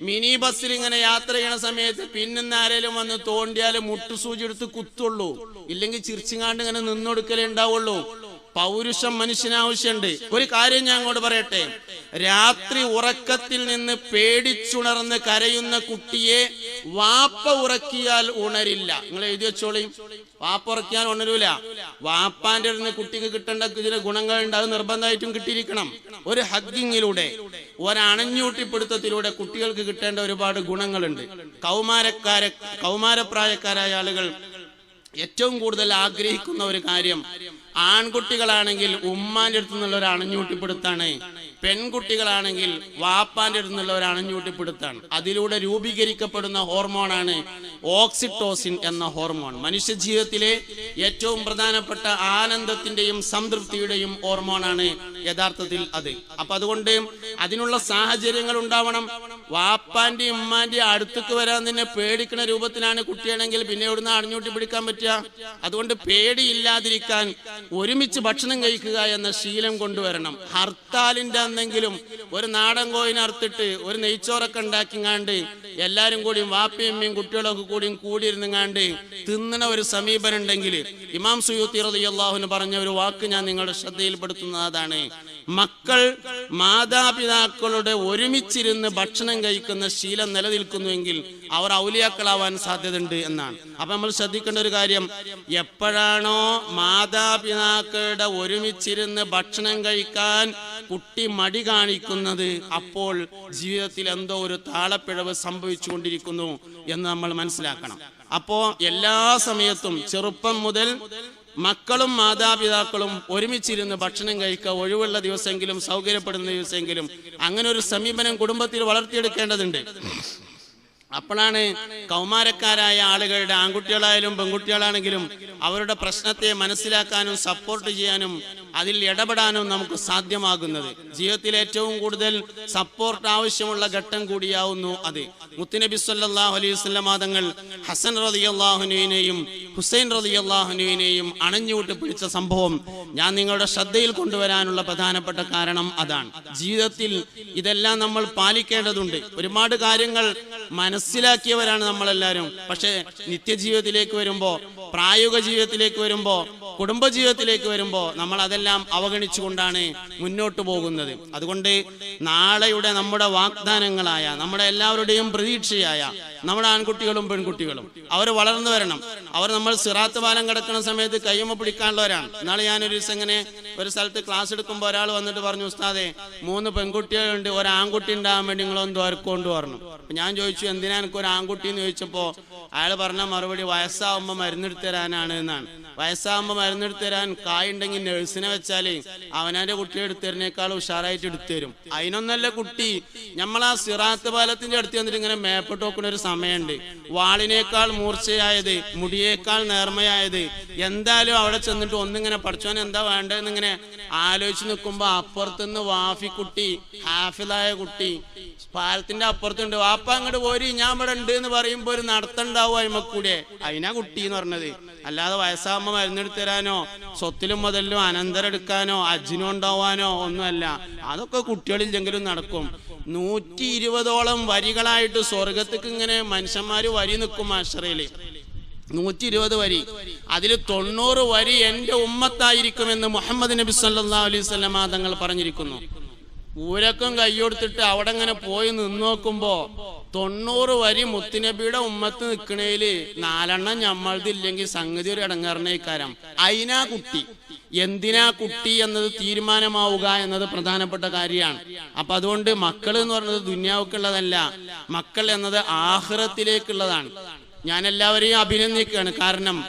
മിനി ബസ്സിൽ ഇങ്ങനെ യാത്ര ചെയ്യണ സമയത്ത് പിന്നെന്ന് ആരേലും വന്ന് തോണ്ടിയാലും മുട്ടുസൂചി എടുത്ത് കുത്തുള്ളൂ. ഇല്ലെങ്കിൽ ചിരിച്ചിങ്ങാണ്ട് ഇങ്ങനെ നിന്നൊടുക്കലേ ഉണ്ടാവുള്ളൂ. പൗരുഷം മനുഷ്യനാവശ്യമുണ്ട്. ഒരു കാര്യം ഞാൻ അങ്ങോട്ട് പറയട്ടെ, രാത്രി ഉറക്കത്തിൽ നിന്ന് പേടിച്ചുണർന്ന് കരയുന്ന കുട്ടിയെ വാപ്പ ഉറക്കിയാൽ ഉണരില്ല. നിങ്ങൾ എഴുതി വെച്ചോളി, വാപ്പ ഉറക്കിയാൽ ഉണരൂല. വാപ്പാന്റെ അടുത്ത് കുട്ടിക്ക് കിട്ടേണ്ട ചില ഗുണങ്ങളുണ്ട്, അത് നിർബന്ധമായിട്ടും കിട്ടിയിരിക്കണം. ഒരു ഹഗ്ഗിങ്ങിലൂടെ, ഒരണഞ്ഞൂട്ടിപ്പിടുത്തത്തിലൂടെ കുട്ടികൾക്ക് കിട്ടേണ്ട ഒരുപാട് ഗുണങ്ങളുണ്ട്. കൗമാരപ്രായക്കാരായ ആളുകൾ ഏറ്റവും കൂടുതൽ ആഗ്രഹിക്കുന്ന ഒരു കാര്യം, ആൺകുട്ടികളാണെങ്കിൽ ഉമ്മാന്റെ അടുത്ത് നിന്നുള്ള ഒരു അണഞ്ഞൂട്ടിപ്പിടുത്താണ്, പെൺകുട്ടികളാണെങ്കിൽ വാപ്പാന്റെ അടുത്ത് നിന്നുള്ള ഒരു അണഞ്ഞൂട്ടിപ്പിടുത്താണ്. അതിലൂടെ രൂപീകരിക്കപ്പെടുന്ന ഹോർമോണാണ് ഓക്സിറ്റോസിൻ എന്ന ഹോർമോൺ. മനുഷ്യ ജീവിതത്തിലെ ഏറ്റവും പ്രധാനപ്പെട്ട ആനന്ദത്തിന്റെയും സംതൃപ്തിയുടെയും ഹോർമോണാണ് യഥാർത്ഥത്തിൽ അത്. അപ്പൊ അതുകൊണ്ട് അതിനുള്ള സാഹചര്യങ്ങൾ ഉണ്ടാവണം. വാപ്പാന്റെ ഉമ്മാന്റെ അടുത്തേക്ക് വരാൻ തന്നെ പേടിക്കുന്ന രൂപത്തിലാണ് കുട്ടിയാണെങ്കിൽ പിന്നെ എവിടുന്ന് അണിഞ്ഞൂട്ടി പിടിക്കാൻ പറ്റുക? അതുകൊണ്ട് പേടിയില്ലാതിരിക്കാൻ ഒരുമിച്ച് ഭക്ഷണം കഴിക്കുക എന്ന ശീലം കൊണ്ടുവരണം. ഹർത്താലിന്റെ അന്നെങ്കിലും ഒരു നാടൻ കോയിനെ അറുത്തിട്ട് ഒരു നെയ്ച്ചോറൊക്കെ ഉണ്ടാക്കിങ്ങാണ്ട് എല്ലാരും കൂടിയും വാപ്പയമ്മയും കുട്ടികളൊക്കെ കൂടിയും കൂടിയിരുന്നുങ്ങാണ്ട് തിന്നണ ഒരു സമീപനം ഉണ്ടെങ്കിൽ ഇമാം സുയൂത്തി റളിയല്ലാഹു അൻഹു പറഞ്ഞ ഒരു വാക്ക് ഞാൻ നിങ്ങളുടെ ശ്രദ്ധയിൽപ്പെടുത്തുന്നതാണ്: മക്കൾ മാതാപിതാക്കളുടെ ഒരുമിച്ചിരുന്ന് ഭക്ഷണം കഴിക്കുന്ന ശീലം നിലനിൽക്കുന്നുവെങ്കിൽ അവർ ഔലിയാക്കളാവാൻ സാധ്യതയുണ്ട് എന്നാണ്. അപ്പൊ നമ്മൾ ശ്രദ്ധിക്കേണ്ട ഒരു കാര്യം, എപ്പോഴാണോ മാതാപിതാക്കളുടെ ഒരുമിച്ചിരുന്ന് ഭക്ഷണം കഴിക്കാൻ കുട്ടി മടി കാണിക്കുന്നത്, അപ്പോൾ ജീവിതത്തിൽ എന്തോ ഒരു താളപ്പിഴവ് സംഭവിച്ചുകൊണ്ടിരിക്കുന്നു എന്ന് നമ്മൾ മനസ്സിലാക്കണം. അപ്പോ എല്ലാ സമയത്തും ചെറുപ്പം മുതൽ മക്കളും മാതാപിതാക്കളും ഒരുമിച്ചിരുന്ന് ഭക്ഷണം കഴിക്കുക, ഒഴിവുള്ള ദിവസമെങ്കിലും സൗകര്യപ്പെടുന്ന ദിവസമെങ്കിലും അങ്ങനെ ഒരു സമീപനം കുടുംബത്തിൽ വളർത്തിയെടുക്കേണ്ടതുണ്ട്. അപ്പോഴാണ് കൗമാരക്കാരായ ആളുകളുടെ, ആൺകുട്ടികളായാലും പെൺകുട്ടികളാണെങ്കിലും, അവരുടെ പ്രശ്നത്തെ മനസ്സിലാക്കാനും സപ്പോർട്ട് ചെയ്യാനും അതിൽ ഇടപെടാനും നമുക്ക് സാധ്യമാകുന്നത്. ജീവിതത്തിൽ ഏറ്റവും കൂടുതൽ സപ്പോർട്ട് ആവശ്യമുള്ള ഘട്ടം കൂടിയാവുന്നു അത്. മുത്തുനബി സല്ലല്ലാഹു അലൈഹി വസല്ലം തങ്ങൾ ഹസൻ റളിയല്ലാഹു അൻഹുവിനെയും ഹുസൈൻ റളിയല്ലാഹു അൻഹുവിനെയും അണഞ്ഞുവിട്ട് പിടിച്ച സംഭവം ഞാൻ നിങ്ങളുടെ ശ്രദ്ധയിൽ കൊണ്ടുവരാനുള്ള പ്രധാനപ്പെട്ട കാരണം അതാണ്. ജീവിതത്തിൽ ഇതെല്ലാം നമ്മൾ പാലിക്കേണ്ടതുണ്ട്. ഒരുപാട് കാര്യങ്ങൾ മനസ്സിലാക്കിയവരാണ് നമ്മളെല്ലാവരും. പക്ഷെ നിത്യജീവിതത്തിലേക്ക് വരുമ്പോ, പ്രായോഗിക ജീവിതത്തിലേക്ക് വരുമ്പോ, കുടുംബജീവിതത്തിലേക്ക് വരുമ്പോ നമ്മൾ അതെല്ലാം അവഗണിച്ചുകൊണ്ടാണ് മുന്നോട്ട് പോകുന്നത്. അതുകൊണ്ട് നാളെയുടെ നമ്മുടെ വാഗ്ദാനങ്ങളായ, നമ്മുടെ എല്ലാവരുടെയും പ്രതീക്ഷയായ നമ്മുടെ ആൺകുട്ടികളും പെൺകുട്ടികളും അവർ വളർന്നു വരണം. അവർ നമ്മൾ സിറാത്ത് പാലം കിടക്കുന്ന സമയത്ത് കയ്യുമ്മ പിടിക്കാനുള്ളവരാണ്. നാളെ ഞാനൊരു ദിവസം ഇങ്ങനെ ഒരു സ്ഥലത്ത് ക്ലാസ് എടുക്കുമ്പോൾ ഒരാൾ വന്നിട്ട് പറഞ്ഞു, ഉസ്താദേ 3 പെൺകുട്ടികളുണ്ട്, ഒരു ആൺകുട്ടി ഉണ്ടാകാൻ വേണ്ടി നിങ്ങളൊന്ന് ദ്വാരക്കൊണ്ട് പറഞ്ഞു. അപ്പൊ ഞാൻ ചോദിച്ചു, എന്തിനാ എനിക്ക് ഒരു ആൺകുട്ടി എന്ന് ചോദിച്ചപ്പോ അയാൾ പറഞ്ഞ മറുപടി വയസ്സാവുമ്പോൾ മരുന്നെടുത്ത് തരാനാണ് എന്നാണ്. വയസ്സാകുമ്പോൾ മരുന്നെടുത്ത് തരാൻ കായുണ്ടെങ്കിൽ നഴ്സിനെ വെച്ചാൽ അവനാന്റെ കുട്ടിയെ എടുത്തരുന്നേക്കാൾ ഉഷാറായിട്ട് എടുത്തു തരും. അതിനൊന്നല്ല കുട്ടി, നമ്മളാ സിറാത്ത് പാലത്തിന്റെ അടുത്ത് വന്നിട്ട് ഇങ്ങനെ മേപ്പിട്ട് നോക്കുന്ന ഒരു സമയമുണ്ട്. വാളിനേക്കാൾ മൂർച്ചയായത്, മുടിയേക്കാൾ നേർമയായത്, എന്തായാലും അവിടെ ചെന്നിട്ട് ഒന്നിങ്ങനെ പഠിച്ചോൻ എന്താ വേണ്ടതെന്ന് ഇങ്ങനെ ആലോചിച്ച് നിൽക്കുമ്പോ അപ്പുറത്തുനിന്ന് വാഫി കുട്ടി, ഹാഫിലായ കുട്ടി പാലത്തിന്റെ അപ്പുറത്തുണ്ട്. വാപ്പ അങ്ങോട്ട് പോരി, ഞാൻ ഇവിടെ ഉണ്ട് എന്ന് പറയുമ്പോ ഒരു നടത്തണ്ടാവും അയിമക്കൂടെ. അതിനാ കുട്ടി എന്ന് പറഞ്ഞത്. അല്ലാതെ വയസ്സാകുമ്പോ മരുന്നെടുത്ത് തരാനോ സ്വത്തിലും മുതലിലും അനന്തരം എടുക്കാനോ അജ്ജിനും ഉണ്ടാവാനോ ഒന്നുമല്ല. അതൊക്കെ കുട്ടികളില്ലെങ്കിലും നടക്കും. 120ഓളം വരികളായിട്ട് സ്വർഗത്തേക്ക് ഇങ്ങനെ മനുഷ്യന്മാര് വരി നിൽക്കും മാഷറയില്. 120 വരി, അതിൽ 90 വരി എന്റെ ഉമ്മത്തായിരിക്കുമെന്ന് മുഹമ്മദ് നബി സല്ലല്ലാഹു അലൈഹി വസല്ലം തങ്ങൾ പറഞ്ഞിരിക്കുന്നു. ഊരക്കം കൈയ്യൊടുത്തിട്ട് അവിടെ ഇങ്ങനെ പോയി നിന്നോക്കുമ്പോ 90 വരി മുത്തുനബിയുടെ ഉമ്മത്ത് നിൽക്കണേല് 4 ഞമ്മളതില്ലെങ്കിൽ സംഗതി ഒരു ഇടങ്ങാറിനേക്കാരം. അതിനാ കുട്ടി. എന്തിനാ കുട്ടി എന്നത് തീരുമാനമാവുക എന്നത് പ്രധാനപ്പെട്ട കാര്യമാണ്. അപ്പൊ അതുകൊണ്ട് മക്കൾ എന്ന് പറയുന്നത് ദുന്യാവുക്കുള്ളതല്ല, മക്കൾ എന്നത് ആഖിറത്തിലേക്കുള്ളതാണ്. ഞാൻ എല്ലാവരെയും അഭിനന്ദിക്കുകയാണ്. കാരണം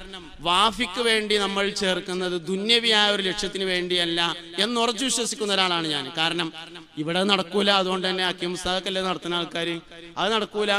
വാഫിക്ക് വേണ്ടി നമ്മൾ ചേർക്കുന്നത് ദുന്യവിയായ ഒരു ലക്ഷ്യത്തിന് വേണ്ടിയല്ല എന്നുറച്ചു വിശ്വസിക്കുന്ന ഒരാളാണ് ഞാൻ. കാരണം ഇവിടെ നടക്കൂല, അതുകൊണ്ട് തന്നെ ഹക്കീം ഉസ്താദൊക്കെയല്ലേ നടത്തുന്ന ആൾക്കാർ, അത് നടക്കൂല.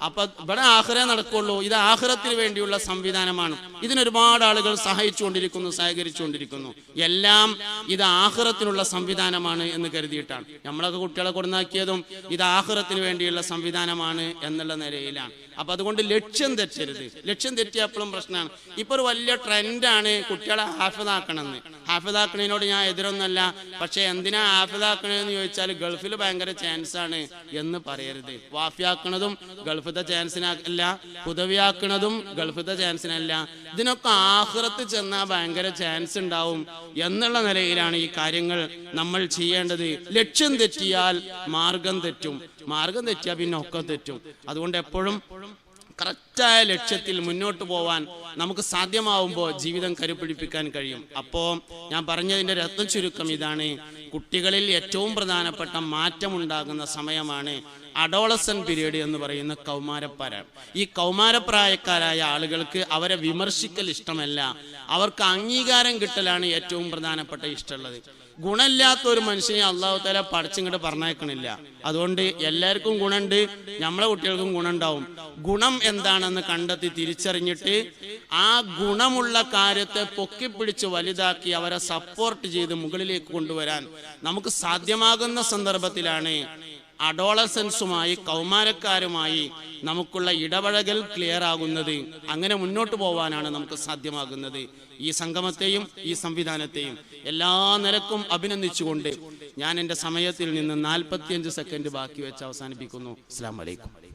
അപ്പൊ ഇവിടെ ആഖിറേ നടക്കുള്ളൂ. ഇത് ആഖിറത്തിന് വേണ്ടിയുള്ള സംവിധാനമാണ്. ഇതിനൊരുപാട് ആളുകൾ സഹായിച്ചുകൊണ്ടിരിക്കുന്നു, സഹകരിച്ചുകൊണ്ടിരിക്കുന്നു. എല്ലാം ഇത് ആഖിറത്തിനുള്ള സംവിധാനമാണ് എന്ന് കരുതിയിട്ടാണ്. നമ്മളൊക്കെ കുട്ടികളെ കൊടുന്നാക്കിയതും ഇത് ആഖിറത്തിന് വേണ്ടിയുള്ള സംവിധാനമാണ് എന്നുള്ള നിലയിലാണ്. അപ്പൊ അതുകൊണ്ട് ലക്ഷ്യം തെറ്റരുത്. ലക്ഷ്യം തെറ്റിയപ്പോഴും പ്രശ്നമാണ്. ഇപ്പൊ ഒരു വലിയ ട്രെൻഡാണ് കുട്ടികളെ ഹാഫിദാക്കണമെന്ന്. ഹാഫിദാക്കണതിനോട് ഞാൻ എതിരൊന്നല്ല. പക്ഷെ എന്തിനാ ഹാഫിദാക്കണെന്ന് ചോദിച്ചാൽ ഗൾഫിൽ ഭയങ്കര ചാൻസ് ആണ് എന്ന് പറയരുത്. വാഫിയാക്കണതും ഗൾഫിത്തെ ചാൻസിനല്ല, ഹുദവിയാക്കണതും ഗൾഫിത്തെ ചാൻസിനല്ല. ഇതിനൊക്കെ ആഖിറത്ത് ചെന്നാൽ ഭയങ്കര ചാൻസ് ഉണ്ടാവും എന്നുള്ള നിലയിലാണ് ഈ കാര്യങ്ങൾ നമ്മൾ ചെയ്യേണ്ടത്. ലക്ഷ്യം തെറ്റിയാൽ മാർഗം തെറ്റും, മാർഗം തെറ്റിയാൽ പിന്നെ ഒക്കെ തെറ്റും. അതുകൊണ്ട് എപ്പോഴും കറക്റ്റായ ലക്ഷ്യത്തിൽ മുന്നോട്ട് പോവാൻ നമുക്ക് സാധ്യമാവുമ്പോൾ ജീവിതം കരുപിടിപ്പിക്കാൻ കഴിയും. അപ്പോൾ ഞാൻ പറഞ്ഞതിൻ്റെ രത്ന ചുരുക്കം ഇതാണ്: കുട്ടികളിൽ ഏറ്റവും പ്രധാനപ്പെട്ട മാറ്റമുണ്ടാകുന്ന സമയമാണ് അഡോളസൻ പീരീഡ് എന്ന് പറയുന്ന കൗമാരപ്രായം. ഈ കൗമാരപ്രായക്കാരായ ആളുകൾക്ക് അവരെ വിമർശിക്കൽ ഇഷ്ടമല്ല, അവർക്ക് അംഗീകാരം കിട്ടലാണ് ഏറ്റവും പ്രധാനപ്പെട്ട ഇഷ്ടമുള്ളത്. ഗുണമില്ലാത്ത ഒരു മനുഷ്യനെ അള്ളാഹു തആല പഠിച്ചിങ്ങോട്ട് പറഞ്ഞേക്കണില്ല. അതുകൊണ്ട് എല്ലാവർക്കും ഗുണമുണ്ട്, നമ്മളെ കുട്ടികൾക്കും ഗുണമുണ്ടാവും. ഗുണം എന്താണെന്ന് കണ്ടെത്തി തിരിച്ചറിഞ്ഞിട്ട് ആ ഗുണമുള്ള കാര്യത്തെ പൊക്കിപ്പിടിച്ച് വലുതാക്കി അവരെ സപ്പോർട്ട് ചെയ്ത് മുകളിലേക്ക് കൊണ്ടുവരാൻ നമുക്ക് സാധ്യമാകുന്ന സന്ദർഭത്തിലാണ് അഡോളസൻസുമായി കൗമാരക്കാരുമായി നമുക്കുള്ള ഇടപഴകൽ ക്ലിയർ ആകുന്നത്. അങ്ങനെ മുന്നോട്ട് പോകാനാണ് നമുക്ക് സാധ്യമാകുന്നത്. ഈ സംഗമത്തെയും ഈ സംവിധാനത്തെയും എല്ലാ നിലക്കും അഭിനന്ദിച്ചുകൊണ്ട് ഞാൻ എൻ്റെ സമയത്തിൽ നിന്ന് 45 സെക്കൻഡ് ബാക്കി വെച്ച് അവസാനിപ്പിക്കുന്നു. അസ്സലാമു അലൈക്കും.